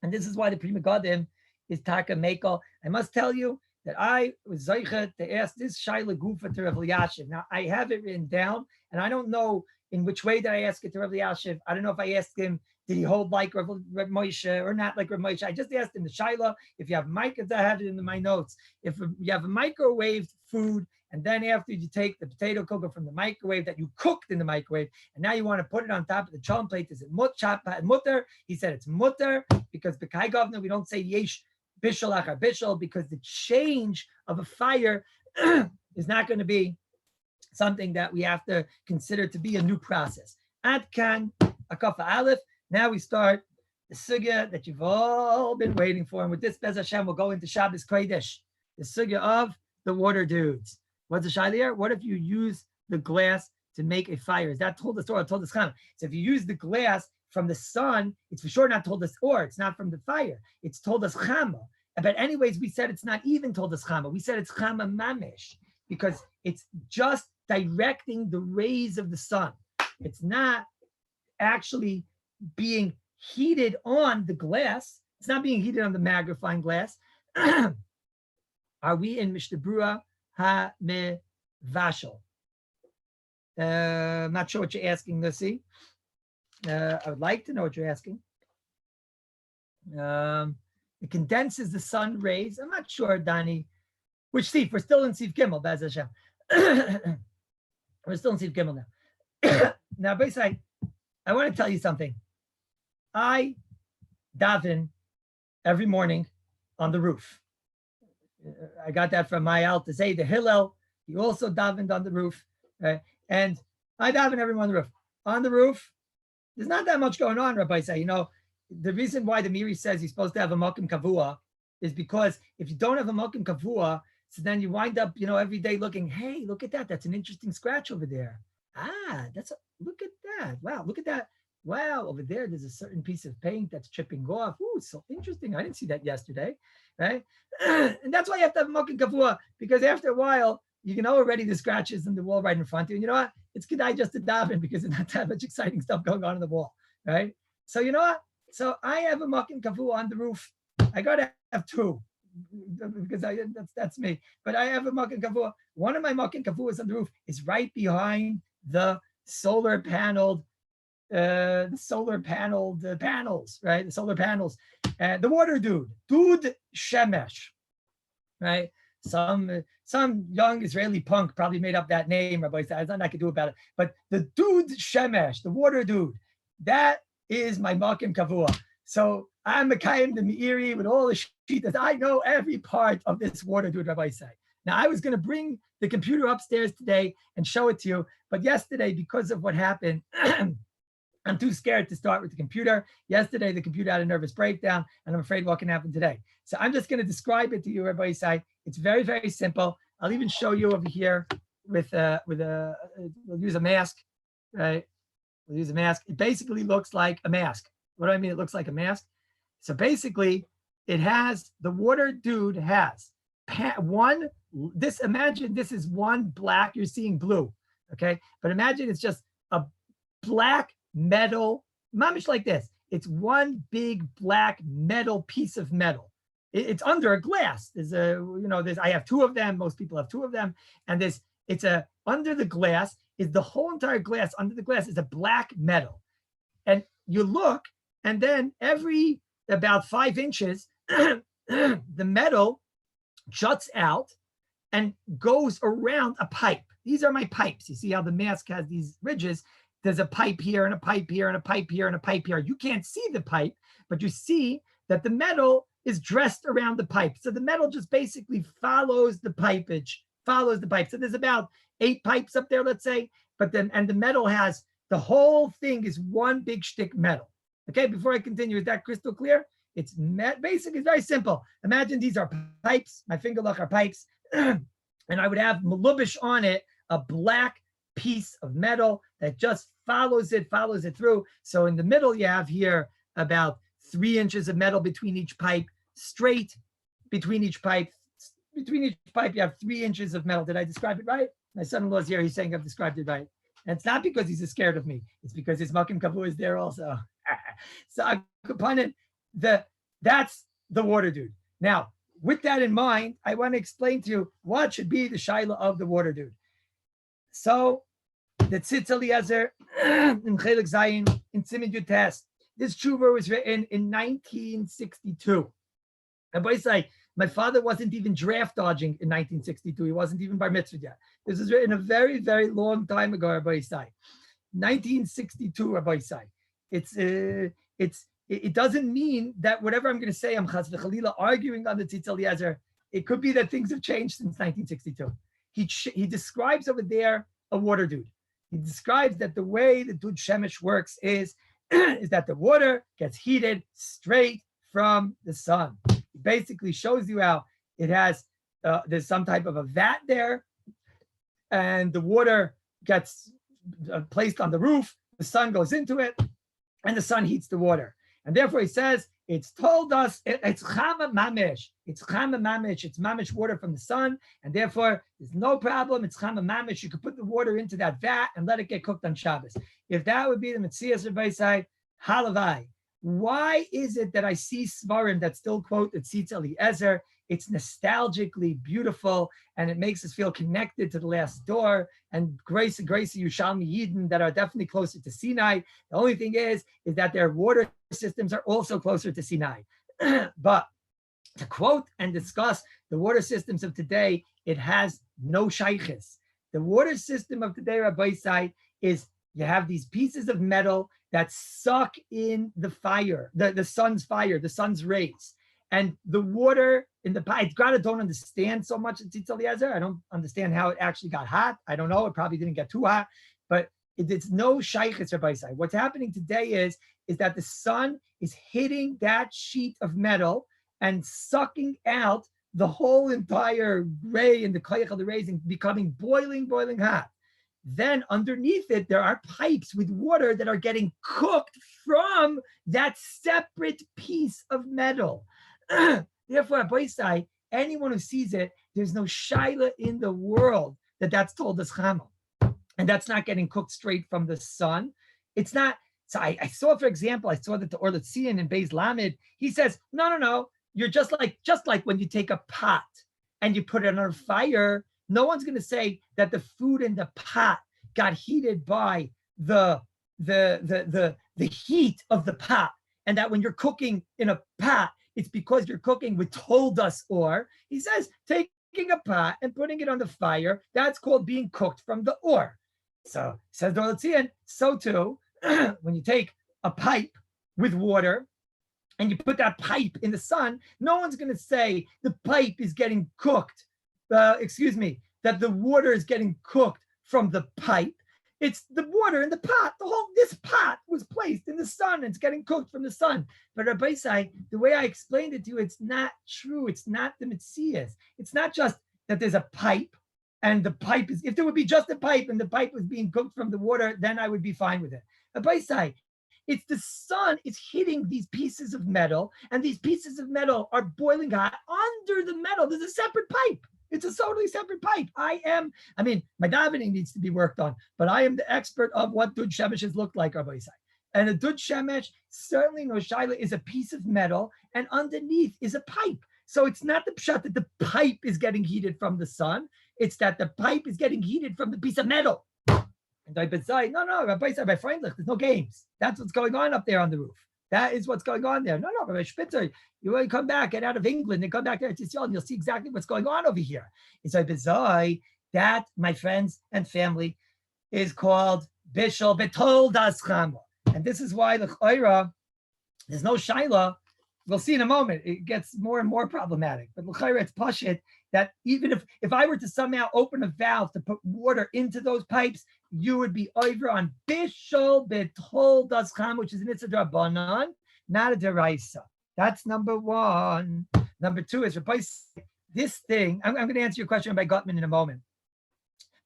And this is why the Pri Megadim is Taka Mekel. I must tell you that I was Zeicha to ask this Shaila Gufa to Rav Elyashiv. Now, I have it written down, and I don't know in which way did I ask it to Rav Elyashiv. I don't know if I asked him, did he hold like Rav Moshe or not like Rav Moshe? I just asked him the Shaila. If you have microwaves, I have it in my notes. If you have a microwaved food, and then after you take the potato cooker from the microwave that you cooked in the microwave, and now you want to put it on top of the chalm plate, is it mutter? He said it's mutter, because b'kai governor we don't say yesh bishul achar bishul, because the change of a fire is not going to be something that we have to consider to be a new process. Ad kan akafa aleph. Now we start the sugya that you've all been waiting for, and with this Bez Hashem we'll go into Shabbos Kodesh, the sugya of the water dudes. What's the shaila here? What if you use the glass to make a fire? Is that told us or told us chama? So if you use the glass from the sun, it's for sure not told us or. It's not from the fire. It's told us chama. But anyways, we said it's not even told us chama. We said it's chama mamish, because it's just directing the rays of the sun. It's not actually being heated on the glass. It's not being heated on the magnifying glass. Are we in Mishtabura ha-me-vashal? I'm not sure what you're asking, Lucy. I would like to know what you're asking. It condenses the sun rays. I'm not sure, Donnie. Which Steve? We're still in Steve Gimel, Bez Hashem. We're still in Steve Gimel now. Now, basically, I want to tell you something. I daven every morning on the roof. I got that from my Al to say the Hillel. He also davened on the roof, right? And I daven every morning on the roof. On the roof, there's not that much going on, Rabbi say. The reason why the Miri says you're supposed to have a makom kavua is because if you don't have a makom kavua, so then you wind up, every day looking, hey, look at that. That's an interesting scratch over there. Look at that. Wow, look at that. Wow, over there, there's a certain piece of paint that's chipping off. Ooh, so interesting. I didn't see that yesterday, right? And that's why you have to have makom kavua, because after a while, you know already the scratches in the wall right in front of you. And you know what? It's good I just to daven because there's not that much exciting stuff going on the wall, right? So you know what? So I have a makom kavua on the roof. I gotta have two because that's me. But I have a makom kavua. One of my makom kavuas on the roof is right behind the solar paneled panels, right? The solar panels. The water dude shemesh, right? Some young Israeli punk probably made up that name, Rabbi said. There's nothing I could do about it. But the dude shemesh, the water dude, that is my makom kavua. So I'm Mekayim the Meiri with all the shitas. I know every part of this water dude, Rabbi said. Now I was going to bring the computer upstairs today and show it to you, but yesterday, because of what happened, I'm too scared to start with the computer. Yesterday, the computer had a nervous breakdown, and I'm afraid what can happen today. So I'm just going to describe it to you, everybody say. It's very, very simple. I'll even show you over here we'll use a mask, right? We'll use a mask. It basically looks like a mask. What do I mean it looks like a mask? So basically, it has, the water dude has imagine this is one black, you're seeing blue, okay? But imagine it's just a black metal, mamish like this. It's one big black metal piece of metal. It's under a glass. I have two of them. Most people have two of them. And under the glass is the whole entire glass. Under the glass is a black metal. And you look, and then every about 5 inches, the metal juts out and goes around a pipe. These are my pipes. You see how the mask has these ridges. There's a pipe here and a pipe here and a pipe here and a pipe here. You can't see the pipe, but you see that the metal is dressed around the pipe. So the metal just basically follows the pipage, follows the pipe. So there's about 8 pipes up there, let's say, and the metal has, the whole thing is one big shtick metal. Okay, before I continue, is that crystal clear? It's basically very simple. Imagine these are pipes, my finger look are pipes, and I would have malubish on it, a black piece of metal that just follows it through. So in the middle, you have here about 3 inches of metal between each pipe, straight between each pipe. Between each pipe, you have 3 inches of metal. Did I describe it right? My son-in-law's here. He's saying I've described it right. And it's not because he's scared of me. It's because his makim kavu is there also. So upon it, that's the water dude. Now, with that in mind, I want to explain to you what should be the shaila of the water dude. So the Tzitz Eliezer in Chelik Zayin in Siman Yud Tes. This tshuva was written in 1962. Rabbi say, my father wasn't even draft dodging in 1962. He wasn't even bar mitzvah yet. This was written a very, very long time ago, Rabbi say. 1962, Rabbi say. It doesn't mean that whatever I'm going to say, I'm chas v'chalila arguing on the Tzitz Eliezer. It could be that things have changed since 1962. He describes over there a water dude. He describes that the way the dud shemesh works is that the water gets heated straight from the sun. He basically shows you how it has, there's some type of a vat there, and the water gets placed on the roof, the sun goes into it, and the sun heats the water. And therefore he says, it's told us, it's chama mamish. It's chama mamish. It's mamish water from the sun. And therefore, there's no problem. It's chama mamish. You could put the water into that vat and let it get cooked on Shabbos. If that would be the Metzias Rabbi side, halavai. Why is it that I see svarim that still quote the Tzitz Eliezer? It's nostalgically beautiful, and it makes us feel connected to the last door, and grace Yushalmi Yidden that are definitely closer to Sinai. The only thing is that their water systems are also closer to Sinai. But to quote and discuss the water systems of today, it has no shaykhis. The water system of today, Rabbi Sai, is you have these pieces of metal that suck in the fire, the sun's fire, the sun's rays. And the water in the pipe, I don't understand so much at Tzitz Eliezer. I don't understand how it actually got hot. I don't know. It probably didn't get too hot, but it's no shaykhis, Rabbi Sai. What's happening today is that the sun is hitting that sheet of metal and sucking out the whole entire ray and the koyach of the rays and becoming boiling hot. Then underneath it, there are pipes with water that are getting cooked from that separate piece of metal. Therefore, at Boisai, anyone who sees it, there's no shaila in the world that's told as chama. And that's not getting cooked straight from the sun. It's not. So I saw, for example, I saw that the Orletzian in Beis Lamed, he says, no. You're just like when you take a pot and you put it on fire, no one's going to say that the food in the pot got heated by the heat of the pot, and that when you're cooking in a pot, it's because you're cooking with toldus or. He says taking a pot and putting it on the fire, that's called being cooked from the or. So says Dorotzian, so too, when you take a pipe with water and you put that pipe in the sun, no one's going to say the pipe is getting cooked. That the water is getting cooked from the pipe. It's the water in the pot. This pot was placed in the sun. It's getting cooked from the sun. But Rabbi Sai, the way I explained it to you, it's not true. It's not the Metzias. It's not just that there's a pipe and the pipe is, if there would be just a pipe and the pipe was being cooked from the water, then I would be fine with it. Rabbi Sai, it's the sun is hitting these pieces of metal, and these pieces of metal are boiling hot under the metal. There's a separate pipe. It's a totally separate pipe. My davening needs to be worked on, but I am the expert of what dud shemeshes look like, Rabbi Isai. And a dud shemesh, certainly no shaila, is a piece of metal, and underneath is a pipe. So it's not the pshat that the pipe is getting heated from the sun. It's that the pipe is getting heated from the piece of metal. And Rabbi Isai, no, Rabbi Isai, my friend, there's no games. That's what's going on up there on the roof. That is what's going on there. No, Rabbi Spitzer, you want to come back, get out of England and come back there to Israel, and you'll see exactly what's going on over here. It's Rabbi Isai, that, my friends and family, is called Bishul Betol Das Chama. And this is why the Chayra, there's no Shaila. We'll see in a moment. It gets more and more problematic. But L'chayra, it's pashit that even if I were to somehow open a valve to put water into those pipes, you would be over on Bishul Betol Das Chama, which is an Itzad Rabbanan, not a Deraisa. That's number one. Number two is replace this thing. I'm going to answer your question by Gutman in a moment.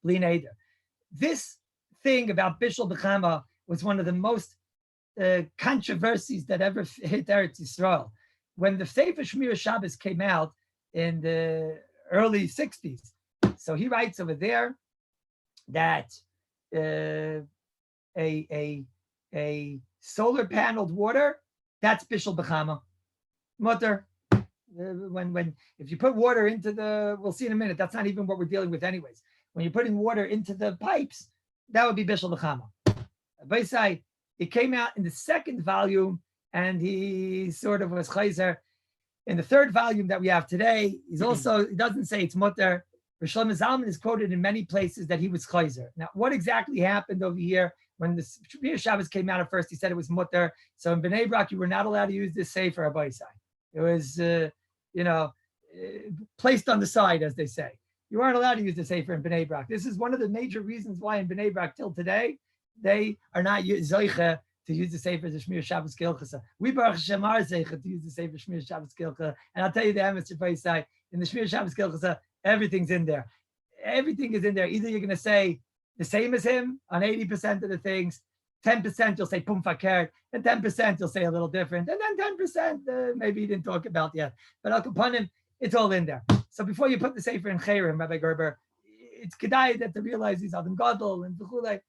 This thing about Bishul B'chama was one of the most controversies that ever hit Eretz Yisrael. When the Sefer Shmir Shabbos came out in the early 60s, so he writes over there that a solar paneled water, that's Bishul B'chama. Mutter. When if you put water into we'll see in a minute, that's not even what we're dealing with anyways. When you're putting water into the pipes, that would be Bishul B'chama. Baisai, it came out in the second volume, and he sort of was chayzer. In the third volume that we have today, he doesn't say it's mutter. Shlomo Zalman is quoted in many places that he was chayzer. Now, what exactly happened over here when the Shmir Shabbos came out at first? He said it was mutter. So in Bnei Brak, you were not allowed to use this sefer Baisai. It was, placed on the side, as they say. You aren't allowed to use the sefer in Bnei Brak. This is one of the major reasons why in Bnei Brak till today, they are not zoiche to use the sefer the Shmir Shabbos Hilchos. We Baruch Hashem are zoiche to use the sefer Shmir Shabbos Hilchos. And I'll tell you the emes Baisai, in the Shmir Shabbos Hilchos, everything's in there. Everything is in there. Either you're going to say the same as him on 80% of the things, 10% you'll say pum fakert, and 10% you'll say a little different, and then 10% maybe you didn't talk about yet. But Al Kapanim, it's all in there. So before you put the sefer in Chayrim, Rabbi Gerber, it's kedai that to realize these Adam Gadol and V'chulei.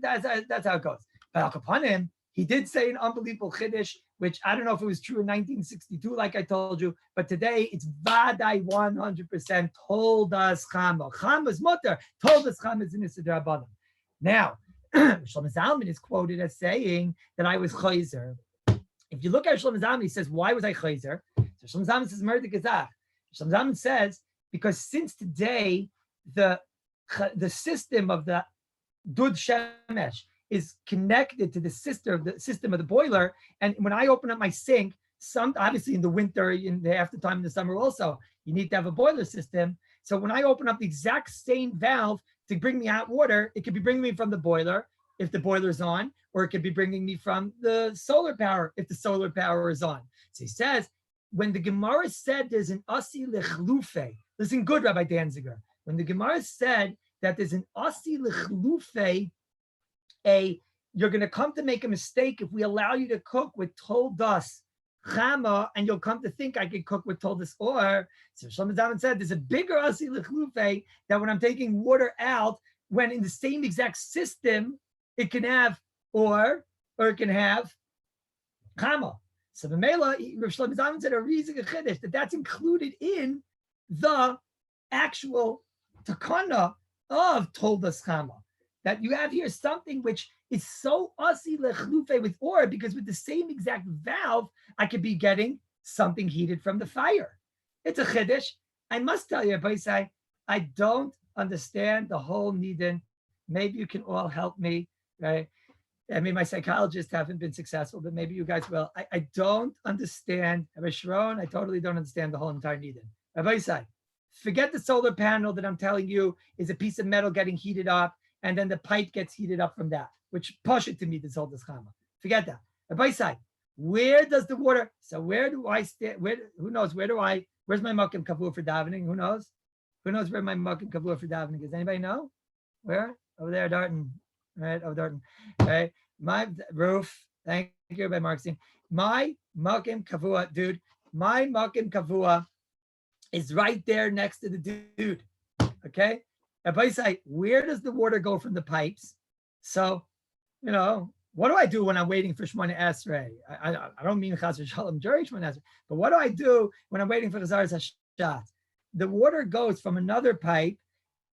That's how it goes. But Al Kapanim, he did say an unbelievable chiddush, which I don't know if it was true in 1962, like I told you, but today it's vadai 100% told us chama. Chama's mutter told us chama is in the Rabbanim. Now, Shlomo Zalman is quoted as saying that I was chayzer. If you look at Shlomo Zalman, he says, why was I chayzer? So Shlomo Zalman says, Murder Gazach. Shlomo Zalman says, because since today, the system of the Dud Shemesh is connected to the system of the boiler. And when I open up my sink, obviously in the winter, in the after time in the summer also, you need to have a boiler system. So when I open up the exact same valve to bring me hot water, it could be bringing me from the boiler if the boiler's on, or it could be bringing me from the solar power if the solar power is on. So he says, when the Gemara said there's an asi lechlufe, listen good, Rabbi Danziger, when the Gemara said that there's an asi lechlufe, you're going to come to make a mistake if we allow you to cook with toldas chama, and you'll come to think I could cook with toldas or. So Shlomo Zalman said there's a bigger asi lechlufe that when I'm taking water out, when in the same exact system, it can have or it can have chama. So the Mela, Shlomo Zalman said a reason chiddush that's included in the actual takana of toldas chama. That you have here something which is so asi lechlufe with or, because with the same exact valve, I could be getting something heated from the fire. It's a chiddush. I must tell you, Baisai, I don't understand the whole nidin. Maybe you can all help me, right? I mean, my psychologists haven't been successful, but maybe you guys will. I don't understand. Rabbi Sharon, I totally don't understand the whole entire nidin. Rabbi Baisai, forget the solar panel that I'm telling you is a piece of metal getting heated up, and then the pipe gets heated up from that, which push it to me, this whole chama. Forget that. Rabbi Baisai, where does the water, so where do I stand? Who knows? Where's my makim kavur for davening? Who knows? Who knows where my makim kavur for davening is? Anybody know? Where? Over there, Darton. Right, over Darton. Right. My roof. Thank you, by Markstein. My makim kavua, dude. My makim kavua is right there next to the dude. Okay. Rabbi say, where does the water go from the pipes? So, what do I do when I'm waiting for Shemona Esrei? I don't mean Chas v'Shalom during Shemona Esrei, but what do I do when I'm waiting for the Zaras Hashat? The water goes from another pipe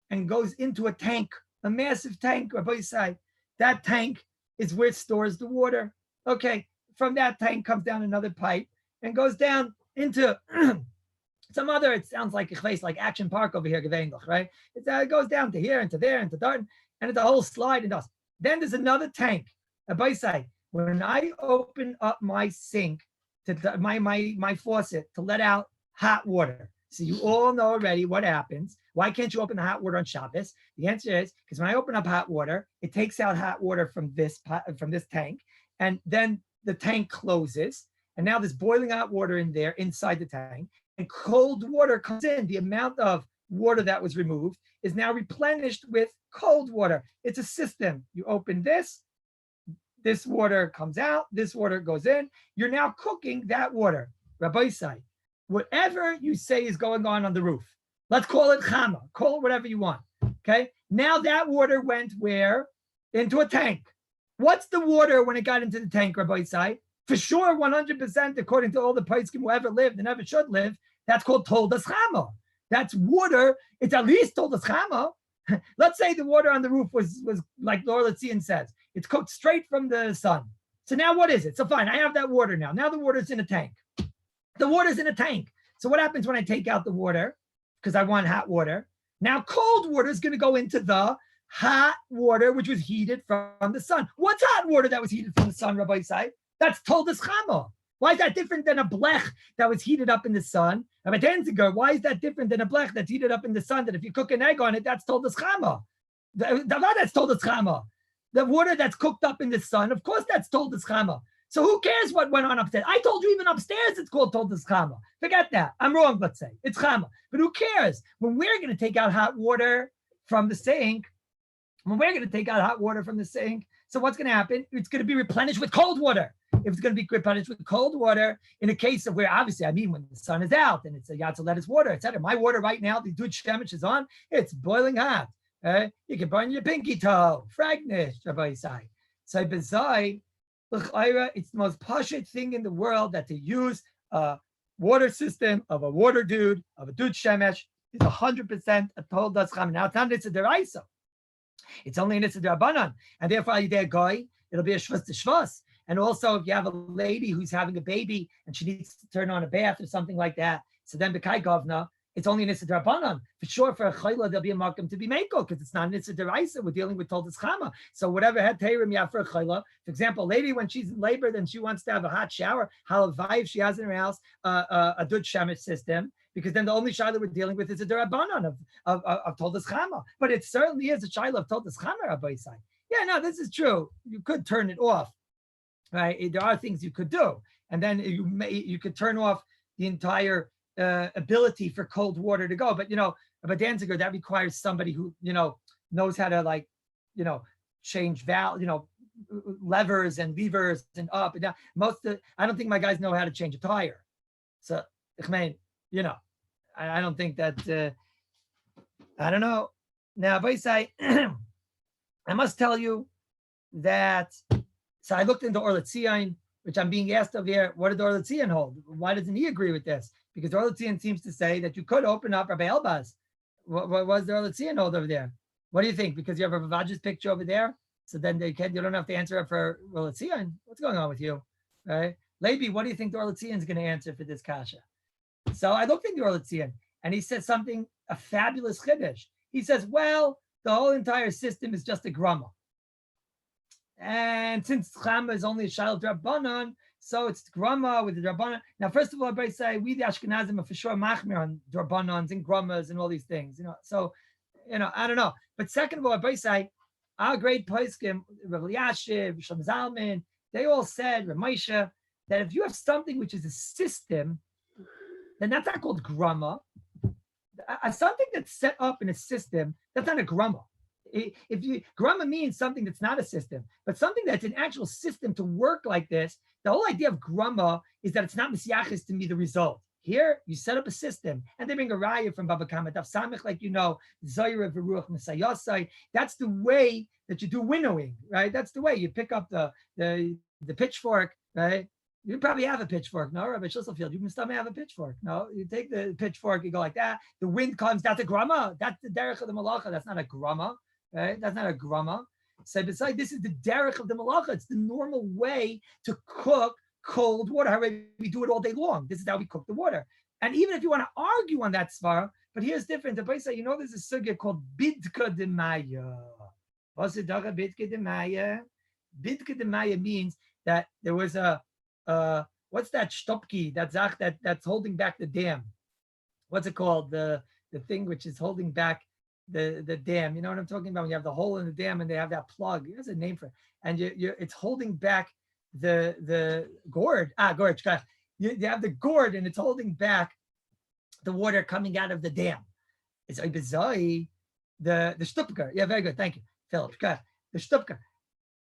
and goes into a tank, a massive tank. Rabbi say, that tank is where it stores the water. Okay, from that tank comes down another pipe and goes down into some other, it sounds like a place like Action Park over here, right? It goes down to here and to there and to Darton, and it's a whole slide and dust. Then there's another tank. By side, when I open up my sink, to my faucet to let out hot water. So you all know already what happens. Why can't you open the hot water on Shabbos? The answer is because when I open up hot water, it takes out hot water from this tank, and then the tank closes, and now there's boiling hot water in there inside the tank. And cold water comes in. The amount of water that was removed is now replenished with cold water. It's a system. You open this water comes out, this water goes in. You're now cooking that water. Rabbi say, whatever you say is going on the roof, let's call it chama, call it whatever you want. Okay. Now that water went where? Into a tank. What's the water when it got into the tank, Rabbi say? For sure, 100%, according to all the poskim who ever lived and ever should live, that's called toldas chama. That's water. It's at least toldas chama. Let's say the water on the roof was like Laura Letzian says, it's cooked straight from the sun. So now what is it? So fine, I have that water now. Now the water's in a tank. The water's in a tank. So what happens when I take out the water? Because I want hot water. Now cold water is going to go into the hot water, which was heated from the sun. What's hot water that was heated from the sun, Rabbi Sai? That's toldas chama. Why is that different than a blech that was heated up in the sun? Rabbi Danziger, why is that different than a blech that's heated up in the sun? That if you cook an egg on it, that's toldas chama. That's toldas chama. The water that's cooked up in the sun, of course, that's toldas chama. So who cares what went on upstairs? I told you even upstairs it's called toldas chama. Forget that. I'm wrong, let's say. It's chama. But who cares? When we're going to take out hot water from the sink, so what's going to happen? It's going to be replenished with cold water. If it's going to be replenished with cold water, in a case of where obviously, I mean, when the sun is out and it's a yatsa lettuce water, etc. My water right now, the dude shemish is on, it's boiling hot. You can burn your pinky toe, fragnish, Rabbi Isai. So beside, it's the most pashut thing in the world that to use a water system of a water dude, of a dude shemesh, is 100% a toldas chama. Now it's not Nitsa deraisa. It's only a Nitsa derabanan. And therefore, you're there, guy, it'll be a shvus to shvus. And also, if you have a lady who's having a baby and she needs to turn on a bath or something like that, so then b'kai govna, it's only an Nitsa derabanan. For sure, for a chayla, there'll be a markum to be mako because it's not an Nitsa deraisa. We're dealing with toldas chama. So whatever had teirim you have for a chayla, for example, a lady when she's in labor, then she wants to have a hot shower. Halavai, if she has in her house a dud shamish system, because then the only shayla we're dealing with is a derabanan of toldas chama. But it certainly is a shayla of toldas chama, Rabbi Isai. Yeah, no, this is true. You could turn it off. Right, there are things you could do, and then you could turn off the entire ability for cold water to go. But but Danziger, that requires somebody who knows how to change levers and levers and up and down. I don't think my guys know how to change a tire. So I mean, I don't think that. I don't know. Now, but I must tell you that. So I looked into Orletzion, which I'm being asked over here, what did Orletzion hold? Why doesn't he agree with this? Because Orletzion seems to say that you could open up Rabbi Elbaz. What was the Orletzion hold over there? What do you think? Because you have a Vavaja's picture over there, so then you don't have to answer it for Orletzion. What's going on with you? Right? Levi, what do you think the Orletzion is going to answer for this kasha? So I looked into Orletzion, and he said a fabulous chiddush. He says, well, the whole entire system is just a grama. And since chama is only a shayla drabanan, so it's grama with the drabanan. Now, first of all, I say we the Ashkenazim are for sure machmir on drabanans and gramas and all these things. So I don't know. But second of all, I say our great poskim, Rabbi Yashiv, Shem Zalman, they all said, Ramesha, that if you have something which is a system, then that's not called grama. Something that's set up in a system, that's not a grama. Grama means something that's not a system, but something that's an actual system to work like this. The whole idea of grama is that it's not misyachis to me the result. Here, you set up a system, and they bring a raya from Baba Kama Daf Samich, like Zoyre V'Ruach Mesayosai. That's the way that you do winnowing, right? That's the way you pick up the pitchfork, right? You probably have a pitchfork, no, Rabbi Schlüsselfield? You can still have a pitchfork, no? You take the pitchfork, you go like that. The wind comes. That's a grama. That's the derech of the malacha. That's not a grama. Right? That's not a grama. So besides, this is the derech of the malacha. It's the normal way to cook cold water. However, we do it all day long. This is how we cook the water. And even if you want to argue on that svara, but here's different. The place there's a sugya called bidka de maya. What's the daga bidka de maya? Bidka de maya means that there was what's that stopki, that's holding back the dam? What's it called? The thing which is holding back the dam. You know what I'm talking about? When you have the hole in the dam and they have that plug. There's a name for it. And it's holding back the gourd. Gourd. You have the gourd and it's holding back the water coming out of the dam. It's Ibizai, the Stupker. Yeah, very good. Thank you, Philip. The Stupker.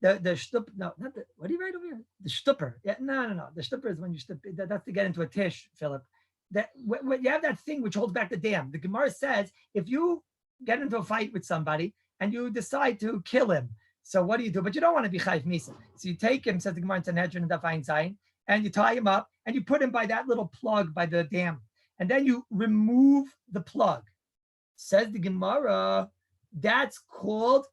The Stup, no, not the, what do you write over here? The Stupper. Yeah, no. The Stupper is when you stup, that's to get into a tish, Philip. That when you have that thing which holds back the dam. The Gemara says if you get into a fight with somebody and you decide to kill him, so what do you do? But you don't want to be chayv misa. So you take him, says the Gemara in Sanhedrin and Daf Zayin, and you tie him up and you put him by that little plug by the dam. And then you remove the plug. Says the Gemara, that's called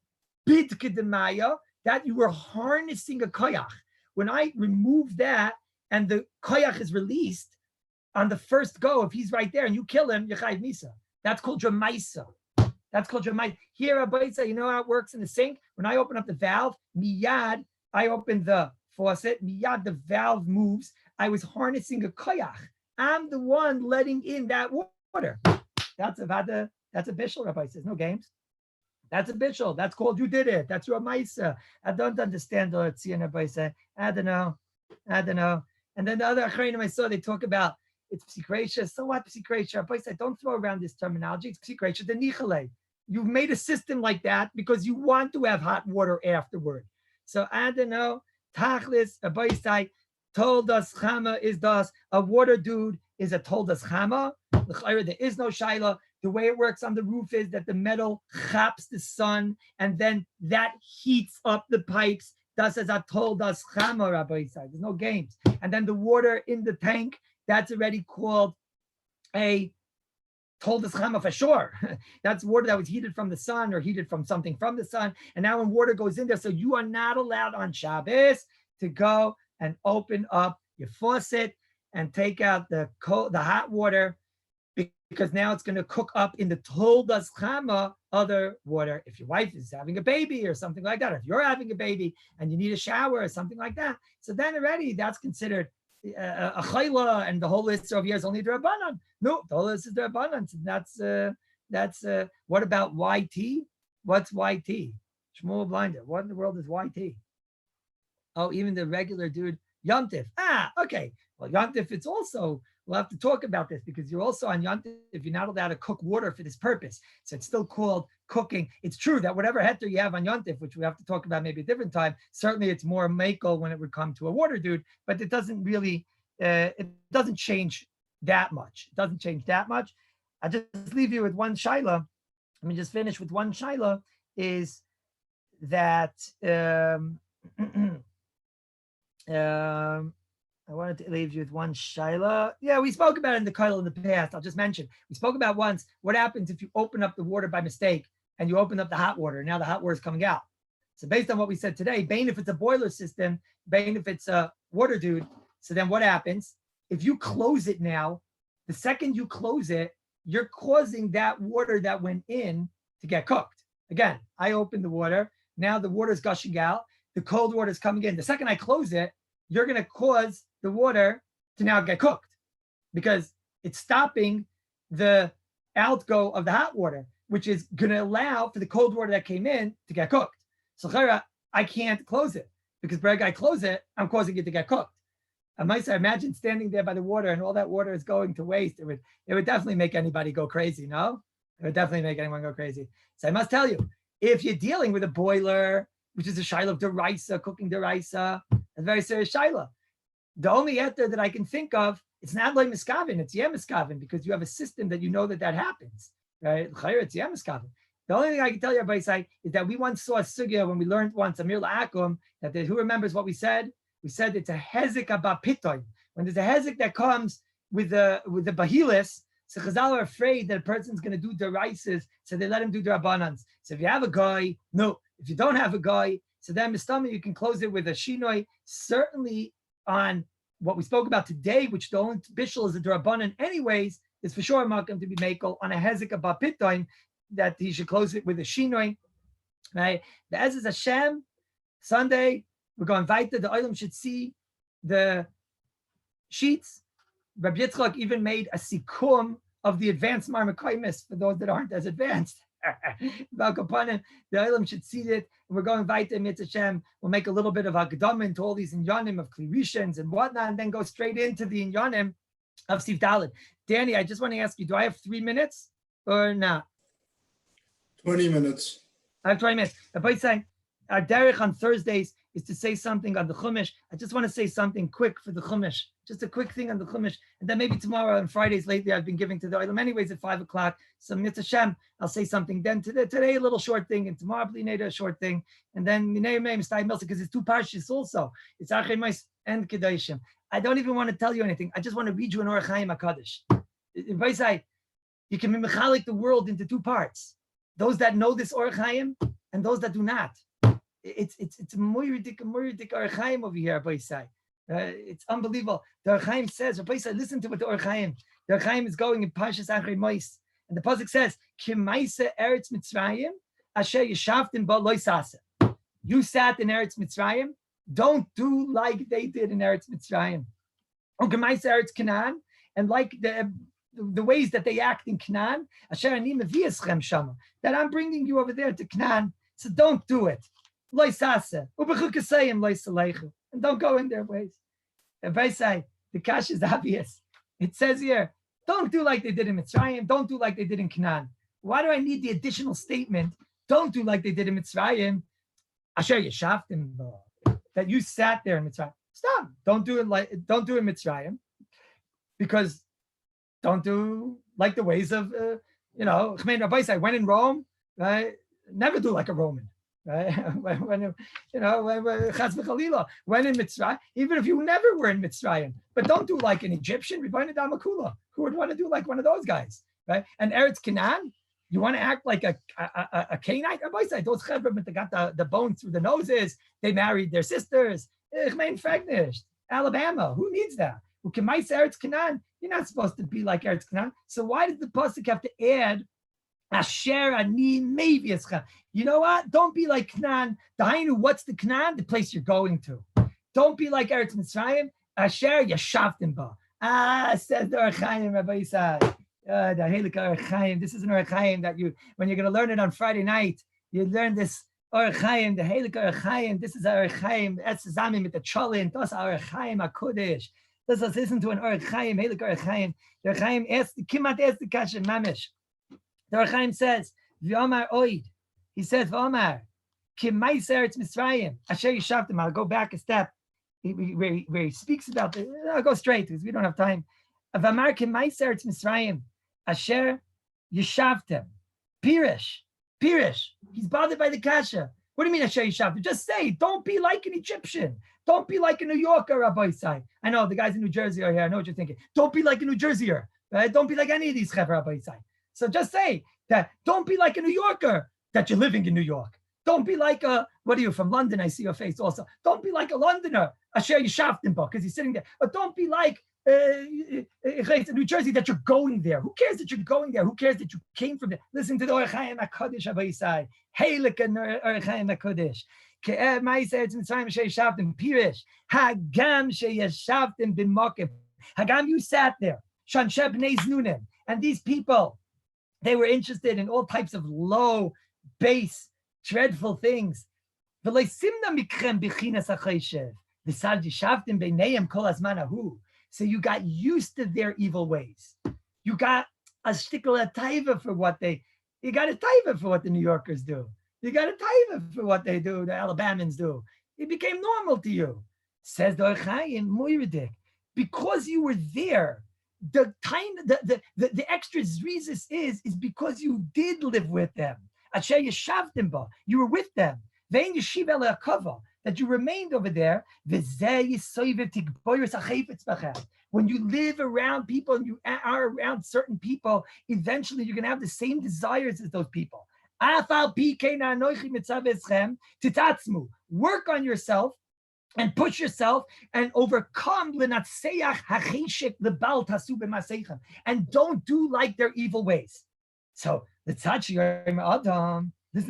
bidke demaya, that you were harnessing a koyach. When I remove that and the koyach is released on the first go, if he's right there and you kill him, you're chayv misa. That's called dramaisa. That's called dramaisa. Here, Rabbi say, you know how it works in the sink? When I open up the valve, miyad, I open the faucet, miyad, the valve moves. I was harnessing a koyach. I'm the one letting in that water. That's a bishul, Rabbi says, no games. That's a bishul. That's called you did it. That's your maisa. I don't understand the Tzia, Rabbi said. I don't know. And then the other achreinim I saw, they talk about it's psikresha. So what psikresha? Rabbi said, don't throw around this terminology. It's psikresha, the nichale. You've made a system like that because you want to have hot water afterward. So I don't know. Tachlis, Rabbi said, told us chama is das. A water dude is a told us chama. There is no shaila. The way it works on the roof is that the metal chaps the sun, and then that heats up the pipes. Das as I told us chama, Rabbi said. There's no games. And then the water in the tank, that's already called a told us chama for sure. That's water that was heated from the sun or heated from something from the sun. And now when water goes in there, so you are not allowed on Shabbos to go and open up your faucet and take out the hot water, because now it's going to cook up in the toldas chama other water. If your wife is having a baby or something like that, or if you're having a baby and you need a shower or something like that, so then already that's considered a chayla, and the whole list of years only the rabbanan. No, the whole list is the rabbanan. That's what about YT? What's YT? Shmuel Blinder. What in the world is YT? Oh, even the regular dude, Yom Tif. Okay. Well, Yom Tif, it's also, we'll have to talk about this because you're also on Yom Tif if you're not allowed to cook water for this purpose. So it's still called cooking. It's true that whatever heter you have on Yom Tif, which we have to talk about maybe a different time, certainly it's more makel when it would come to a water dude, but it doesn't really, it doesn't change that much. It doesn't change that much. I'll just leave you with one shaila. Let me just finish with one shaila, is that, I wanted to leave you with one shaila. Yeah, we spoke about it in the Kallus in the past. I'll just mention. We spoke about once what happens if you open up the water by mistake and you open up the hot water. Now the hot water is coming out. So based on what we said today, Bain if it's a boiler system, Bain if it's a water dude. So then what happens? If you close it now, the second you close it, you're causing that water that went in to get cooked. Again, I opened the water. Now the water is gushing out. The cold water is coming in. The second I close it, you're going to cause the water to now get cooked because it's stopping the outgo of the hot water, which is going to allow for the cold water that came in to get cooked. So I can't close it because when I close it, I'm causing it to get cooked. I might say, imagine standing there by the water and all that water is going to waste. It would definitely make anybody go crazy, no? It would definitely make anyone go crazy. So I must tell you, if you're dealing with a boiler, which is a shaila of deraisa, cooking deraisa, a very serious shaila. The only etter that I can think of, it's not like miskavin, it's yemiskavin, because you have a system that you know that happens, right? It's yemiskavin. The only thing I can tell you, Rabbi Isai, is that we once saw a sugya when we learned once Amir La'akum, that who remembers what we said? We said it's a hezek abapitoy. When there's a hezek that comes with the bahilis, so Chazal are afraid that a person's going to do deraises, so they let him do derabbanans. So if you have a guy, no. If you don't have a guy, so then mistama, you can close it with a shinoi. Certainly on what we spoke about today, which the only bishul is a derabbanan anyways, is for sure makom to be makel on a hezek abapitoy, that he should close it with a shinoi. Right? The Ezes Hashem, Sunday, we're going weiter. The Olam should see the sheets. Rabbi Yitzchak even made a sikum of the advanced marmakaimis for those that aren't as advanced. The Olam should see it. We're going weiter, Mitzvah Hashem. We'll make a little bit of Haggadah into all these inyanim of klirishans and whatnot, and then go straight into the inyanim of Siv Daled. Danny, I just want to ask you, do I have 3 minutes or not? 20 minutes. I have 20 minutes. Rabbi say, our derech on Thursdays is to say something on the Chumash. I just want to say something quick for the Chumash. Just a quick thing on the Chumash. And then maybe tomorrow on Fridays lately, I've been giving to the Olam anyways at 5 o'clock. So Mitzvah Shem, I'll say something. Then today a little short thing, and tomorrow a short thing. And then because it's two parshas also. It's Achrei Mos and Kedoshim. I don't even want to tell you anything. I just want to read you an Orach Chaim HaKadosh. Rabbi say, you can mechalik the world into two parts. Those that know this Orach Chaim and those that do not. It's a moiridik Orach Chaim over here, Rabbi say. It's unbelievable. The Orach Chaim says, Rabbi say, listen to what the Orach Chaim. The Orach Chaim is going in Parshas Achrei Mos. And the pasuk says, Kimaisa Eretz Mitzrayim, Asher Yeshavtim Ba Lo Saseh. You sat in Eretz Mitzrayim. Don't do like they did in Eretz Mitzrayim. Or Kimaisa Eretz Canaan, and like the ways that they act in Canaan, Asher Ani Meviaschem Shama, that I'm bringing you over there to Canaan. So don't do it. Lo Saseh. Ubechukasayim Lo Saleichu. And don't go in their ways. If I say the kash is obvious, it says here, don't do like they did in Mitzrayim, don't do like they did in Canaan. Why do I need the additional statement? Don't do like they did in Mitzrayim. Asher Yeshavtim, that you sat there in Mitzrayim. Stop. Don't do it in Mitzrayim, because don't do like the ways of Chmein Rabbi said, when in Rome, right? Never do like a Roman. Right? when in Mitzrayim, even if you never were in Mitzrayim, but don't do like an Egyptian, who would want to do like one of those guys, right? And Eretz Canaan, you want to act like a Canaanite? Rabbi said, those chevra, they got the bones through the noses, they married their sisters. Alabama, who needs that? Eretz Canaan, you're not supposed to be like Eretz Canaan. So why did the pasuk have to add Asher Ani Meviaschem? You know what? Don't be like Canaan. Dahainu, what's the Canaan? The place you're going to. Don't be like Eretz Mitzrayim. Asher Yeshavtim Ba. Says the Orach Chaim, Rabbi Yisai. The Halachos Orach Chaim. This is an Orach Chaim that when you're going to learn it on Friday night, you learn this Orach Chaim, the Halachos Orach Chaim. This is Orach Chaim. Etz Zamim with the Cholin. Das Orach Chaim HaKodesh. Let's listen to an Orach Chaim, Halachos Orach Chaim. The Orach Chaim Kimat asked the Kasha Mamish. The Orach Chaim says, V'omar Oid. He says, V'omar, Kimais Eretz Mitzrayim, Asher Yeshavtim. I'll go back a step where he speaks about this. I'll go straight because we don't have time. V'omar Kimais Eretz Mitzrayim, Asher Yeshavtim. Pirish. He's bothered by the kasha. What do you mean Asher Yeshavtim? Just say, don't be like an Egyptian. Don't be like a New Yorker, Rabbi Sai. I know the guys in New Jersey are here. I know what you're thinking. Don't be like a New Jerseyer. Right? Don't be like any of these chevra, Rabbi Sai. So just say that, don't be like a New Yorker, that you're living in New York. Don't be like what are you, from London? I see your face also. Don't be like a Londoner, Asher Yeshavtim Ba, because he's sitting there. But don't be like New Jersey, that you're going there. Who cares that you're going there? Who cares that you came from there? Listen to the Orach Chaim HaKadosh, Rabbi Yisai. Heilige Orach Chaim HaKadosh. Ke'er ma'aseh etz Mitzrayim asher yeshavtim pirish. Hagam sheyeshavtim b'mokim. Hagam, you sat there. Shanshe b'nei znunim. And these people, they were interested in all types of low, base, dreadful things. So you got used to their evil ways. You got a shtickle taiva for what you got a taiva for what the New Yorkers do. You got a taiva for what they do, the Alabamans do. It became normal to you. Says the Orach Chaim, moiridik. Because you were there, the extra zrizis is because you did live with them. Asher yeshavtim ba, you were with them. Vein yeshiv ele akava, that you remained over there. When you live around people and you are around certain people, eventually you're going to have the same desires as those people. Work on yourself and push yourself and overcome, and don't do like their evil ways. So listen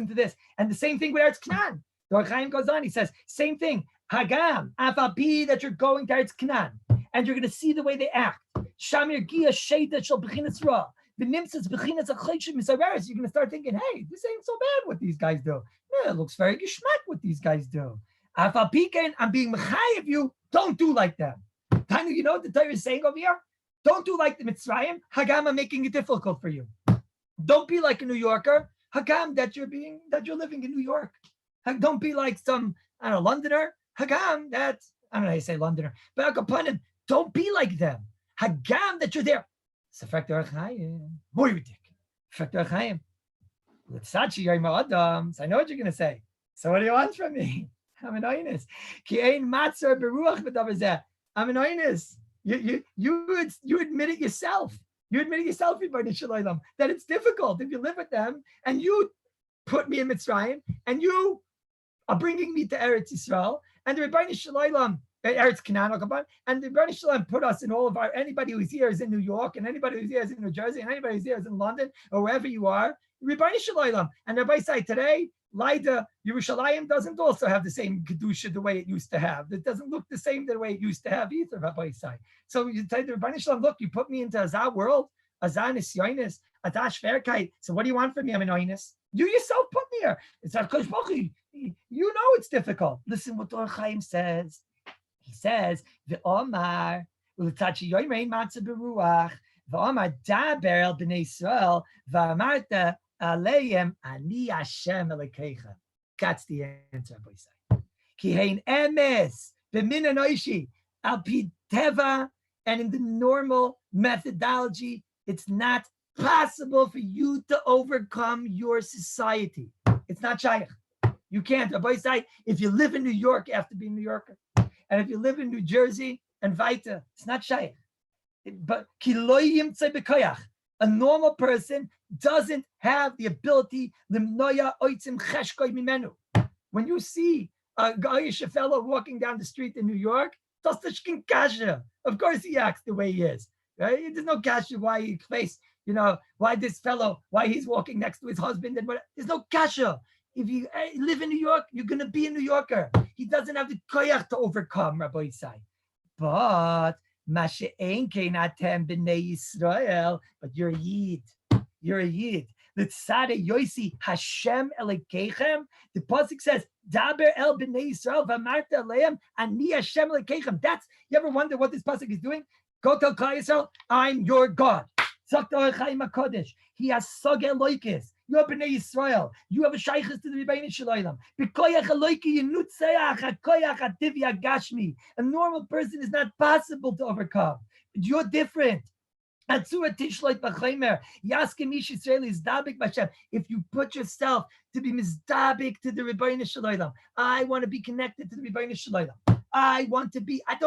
to this. And the same thing with Eretz Canaan. The Orach Chaim goes on, he says, same thing. Hagam, afapi, that you're going to Eretz Canaan, and you're going to see the way they act. Shamir gia sheita shel bechinas ra. The nimtzas bechinas achayshim misaveres. You're going to start thinking, hey, this ain't so bad what these guys do. Yeah, it looks very geschmack what these guys do. Afapikein, I'm being mechai of you. Don't do like them. Tanya, you know what the Torah is saying over here? Don't do like the Mitzrayim. Hagam, I'm making it difficult for you. Don't be like a New Yorker. Hagam that you're living in New York. Don't be like some, I don't know, Londoner. Hagam that, I don't know how you say Londoner, but Akapanim, don't be like them. Hagam that you're there. Sefek Derech Hayim. More ridiculous. Sefek Derech Hayim. L'tzachi yoyma adam. So I know what you're going to say. So what do you want from me? I'm an oinus. Ki ein matzor beruach b'davar zeh. I'm an oinus. You admit it yourself. You admit it yourself, Rebbeinu Shalom, that it's difficult if you live with them and you put me in Mitzrayim and you are bringing me to Eretz Yisrael and the Rebbeinu Shalom, Eretz Canaan, and the Rebbeinu Shalom put us in all of anybody who's here is in New York and anybody who's here is in New Jersey and anybody who's here is in London or wherever you are, Rebbeinu Shalom. And Rabbi say today, Lida, Yerushalayim doesn't also have the same kedusha the way it used to have. It doesn't look the same the way it used to have either, Rabbi say. So you tell the Rebbeinu Shalom, look, you put me into Azah world, Azah nisyonis, Adash verkeit. So what do you want from me? I'm an oinus. You yourself put me here. It's like, you know it's difficult. Listen what Or Chaim says. He says, V'omar, U'letachi yoymein matzah beruach, V'omar daber el b'nei Yisrael, V'amarta Aleim ani Hashem Elokeichem. That's the answer, Rabbi say. Ki hein emes b'min anoishi al pi teva, and in the normal methodology, it's not possible for you to overcome your society. It's not shaykh. You can't. Rabbi say, if you live in New York, you have to be a New Yorker, and if you live in New Jersey and Vaita, it's not shaykh. But ki lo yimtzei b'koyach. A normal person doesn't have the ability. When you see a Goyish fellow walking down the street in New York, of course he acts the way he is. Right? There's no kasha why he face, why this fellow, why he's walking next to his husband and what. There's no kasha. If you live in New York, you're gonna be a New Yorker. He doesn't have the koyach to overcome, Rabbi Isai. But Israel, but you're a Yid. You're a Yid. L'tzadeh yosi Hashem Elokeichem. The pasuk says, "Daber el b'nei Yisrael v'amarta aleim ani Hashem Elokeichem." That's, you ever wonder what this pasuk is doing? Go tell Klal Yisrael, I'm your God. Zok Or Chaim HaKodesh. He has sogel loikis. You're b'nei Yisrael. You have a shaykhus to the Rebbeinu Shalom. B'koyach aloiki yinutzeach hakoyach hativi hagashmi. A normal person is not possible to overcome. But you're different. If you put yourself to be mizdabik to the Rebbeinu Shalom, I want to be connected to the Rebbeinu Shalom. I want to be, I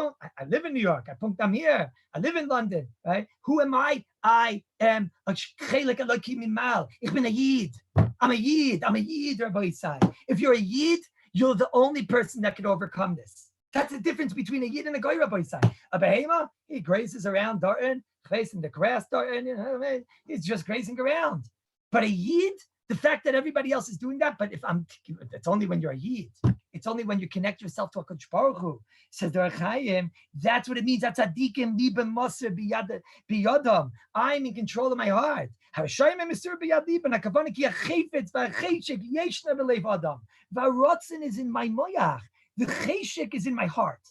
live in New York. I'm here. I live in London, right? Who am I? I am a chelik eloki mimal. Ich bin a Yid. I'm a Yid, Rabbi Yisai. If you're a Yid, you're the only person that can overcome this. That's the difference between a Yid and a Goy, Rabbi Yisai. A behema, he grazes around Darton, grazing the grass Darton, he's just grazing around. But a Yid, the fact that everybody else is doing that, but it's only when you're a Yid. It's only when you connect yourself to a Kodesh Baruch Hu. Says the Chaim, that's what it means. That's tzadikim libem moser biyadam. I'm in control of my heart. Harashayim mesur biyad libem. Hakavana ki hachefetz v'hacheshek yeshna b'leiv adam. V'harotzen is in my moyach. The cheshek is in my heart,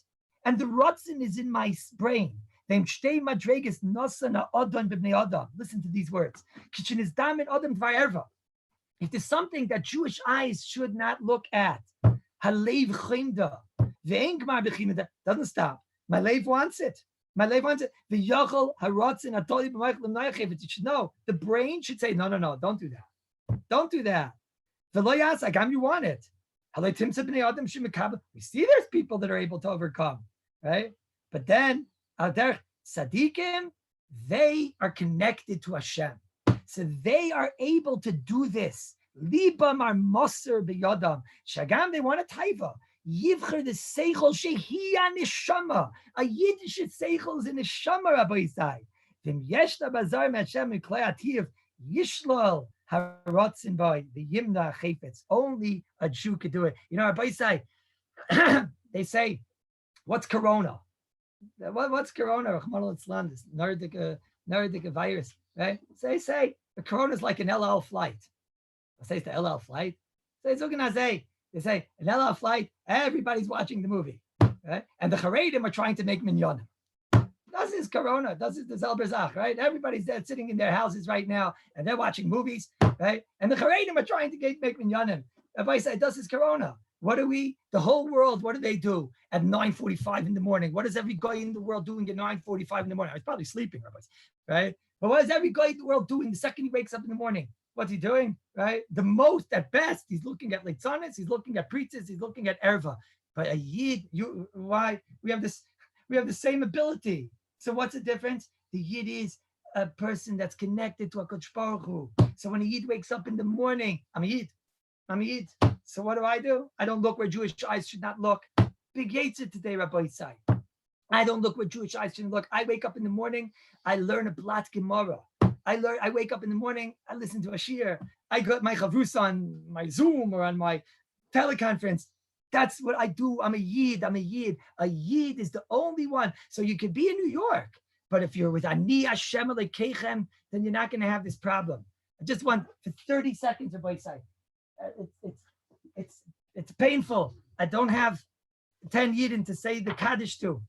and the rotzen is in my brain. Listen to these words. If there's something that Jewish eyes should not look at, doesn't stop. My leiv wants it. The yachol harotzin atoli b'mayich. It should know. The brain should say, no, don't do that. Don't do that. You want it. We see there's people that are able to overcome, right? But then their tzadikim, they are connected to Hashem. So they are able to do this. Libam are moser b'yodam. Shagam, they want a taiva. Yivcher the seichel shehia neshama. A Yiddish seichel is a neshama, Rabbi Yisai. V'im yeshna bazar me'Hashem miklei ativ yishlol harotzin by the yimna chayfetz. Only a Jew could do it. Rabbi Yisai, they say, what's corona? What's corona? Rahman al-Islam, this Nordic virus, right? So they say the corona is like an El Al flight. I say it's the El Al flight. So it's looking at they say an El Al flight. Everybody's watching the movie, right? And the Haredim are trying to make minyanim. Das is Corona. Das is the Zelberzach, right? Everybody's there sitting in their houses right now, and they're watching movies, right? And the Charedim are trying to make minyanim. Rabbi said, das is Corona. What do we, the whole world, what do they do at 9:45 in the morning? What is every guy in the world doing at 9:45 in the morning? I was probably sleeping, Rabbi, right? But what is every guy in the world doing the second he wakes up in the morning? What's he doing, right? The most, at best, he's looking at Leitzanis, he's looking at preachers, he's looking at Erva. But a Yid, why? We have the same ability. So what's the difference? The Yid is a person that's connected to HaKadosh Baruch Hu. So when a Yid wakes up in the morning, I'm a Yid. So what do? I don't look where Jewish eyes should not look. Big Yetzer today, Rabbi Isai. I don't look where Jewish eyes shouldn't look. I wake up in the morning, I learn a Blat Gemara. I wake up in the morning, I listen to a shir. I got my chavrus on my Zoom or on my teleconference. That's what I do. I'm a Yid. A Yid is the only one. So you could be in New York, but if you're with Ani Hashem Elokeichem, then you're not going to have this problem. I just want for 30 seconds of both sides. It's painful. I don't have 10 Yidden to say the Kaddish to.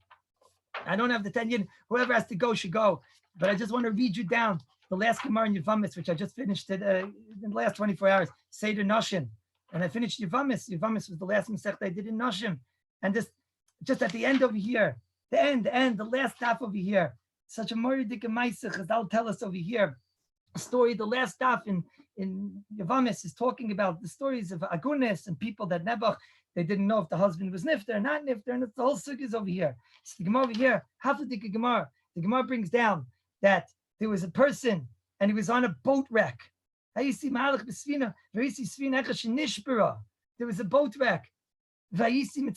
I don't have the 10 Yidden. Whoever has to go should go. But I just want to read you down the last Gemara in Yevamis, which I just finished in the last 24 hours, Seder Noshim. And I finished Yevamis. Yevamis was the last Masech I did in Noshim. And just at the end over here, the last daf over here, such a Moridik Maisach, as I'll tell us over here, a story, the last daf in Yevamis is talking about the stories of Agunis and people that Nebuch, they didn't know if the husband was nifter or not nifter, and it's the whole sukkah is over here. So the Gemara over here, Hafadik Gemara, the Gemara brings down that there was a person and he was on a boat wreck. There was a boat wreck. The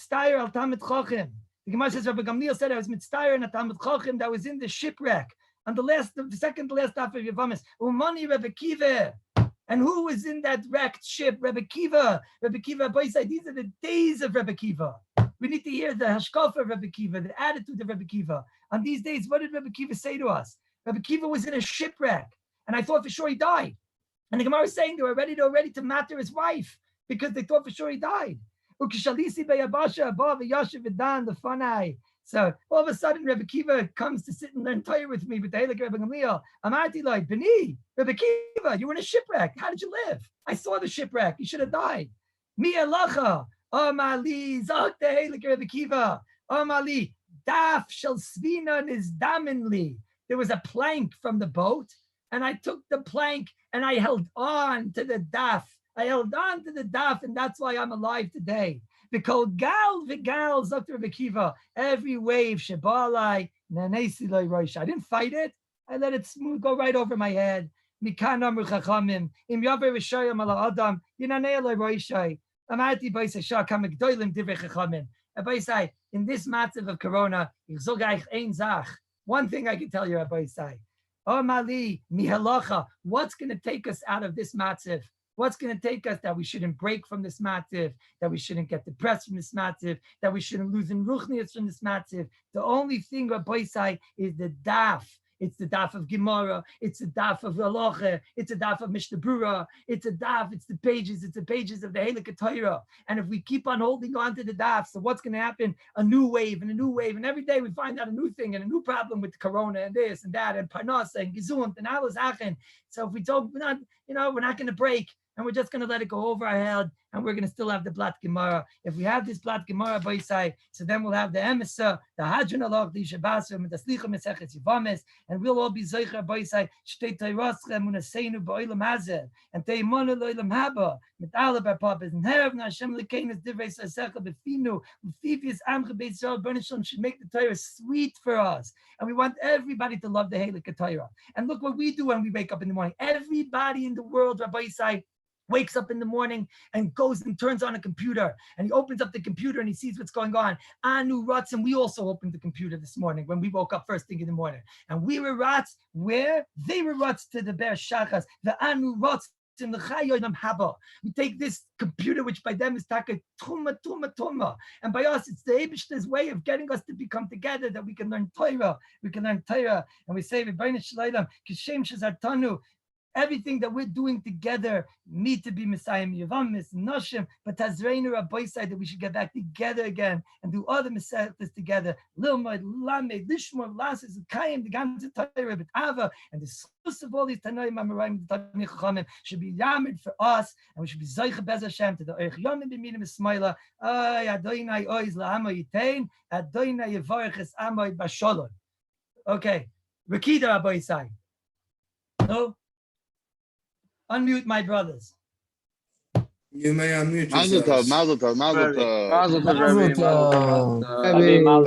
Gemara says Rabbi Gamliel said I was mitstayer and a Talmid Chacham that was in the shipwreck. On the second to last half of Yevamis, Umani Rebbe Kiva. And who was in that wrecked ship? Rebbe Kiva. Rebbe Kiva, these are the days of Rebbe Kiva. We need to hear the hashkafa of Rebbe Kiva, the attitude of Rebbe Kiva. On these days, what did Rebbe Kiva say to us? Rebbe Kiva was in a shipwreck, and I thought for sure he died. And the Gemara is saying they were ready to matter his wife because they thought for sure he died. So all of a sudden, Rebbe Kiva comes to sit and learn Torah with me with the Halachos of Rebbe Gamliel. Amarti like, Beni, Rebbe Kiva, you were in a shipwreck. How did you live? I saw the shipwreck. You should have died. Mi alacha, Amali, Zok the Halachos Rebbe Kiva, Amali, Daf shel svina nizdaminli. There was a plank from the boat, and I took the plank and I held on to the daf. And that's why I'm alive today. Because gal v'gal Dr. Bekiva, every wave shebalai nanesi loy roish. I didn't fight it. I let it smooth go right over my head. Mikan amru chachamim im yaver v'shayim ala adam yinanei loy roishai. Amati b'isay shakam gdoilim divrei chachamim. Rabbi Isai, in this matzav of Corona, ich zog eich ein zach. One thing I can tell you, Rabbi Isai. Oh Mali mihalacha. What's going to take us out of this matzav? What's going to take us that we shouldn't break from this matziv, that we shouldn't get depressed from this matziv, that we shouldn't lose in ruchnius from this matziv? The only thing, Rabbi Isai, is the daf. It's the daf of Gemara. It's the daf of Halacha. It's the daf of Mishnah Berurah. It's a daf. It's the pages of the Halachos Torah. And if we keep on holding on to the daf, so what's going to happen? A new wave and a new wave. And every day we find out a new thing and a new problem with Corona and this and that and Parnasa and Gezunt and Alos Achen. So if we don't, we're not going to break. And we're just going to let it go over our head, and we're going to still have the Blat Gemara. If we have this Blat Gemara, Boisai, so then we'll have the Emesa, the Hadron Alach, the Shabbasim, the Slicha Mesechet Yivamis, and we'll all be Zeicher, Boisai, Shtei Teiroschem, Unaseinu, Boilam Hazeh, and Teimonu Loilam Haba, mit alle Papas, and Herev, Hashem Lekenis, Divrei Sasecha, Befinu, Fifius Amche Beis Yisrael, Bernishon should make the Torah sweet for us. And we want everybody to love the Halachos Torah. And look what we do when we wake up in the morning. Everybody in the world, Rabbi Isai, wakes up in the morning and goes and turns on a computer, and he opens up the computer and he sees what's going on. Anu Rats, and we also opened the computer this morning when we woke up first thing in the morning. And we were Rats where? They were Rats to the Ber Shachas, the Anu Rats in the Chayodim Haba. We take this computer, which by them is Taka Tuma. And by us, it's the Eibishter's way of getting us to become together, that we can learn Torah. And we say, Rebbeinu Shalom, Kishem Shazartanu, everything that we're doing together, me to be Messiah, Yavamis, Noshim, but Tazreinu Rabbi said that we should get back together again and do all the Messiahs together. Lilmod, Lamed, Lishmor, Lasis, Kayim, the ganze Torah, but Ava, and the source of all these Tanoim, Amoraim, the Talmid Chachamim should be yamed for us, and we should be Zeicha Bez Hashem to the Eich Yomim B'minim Esmaila, Ay, Adonai Oiz La'amo Yitain, Adonai Yevarech Es Amoy Basholon. Okay, Rakida Rabbi Isai. No? Unmute my brothers. You may unmute Mazel tov, yourselves. mazel tov, mazel tov. Mazel tov, Rabbi. Mazel tov. Rabbi, mazel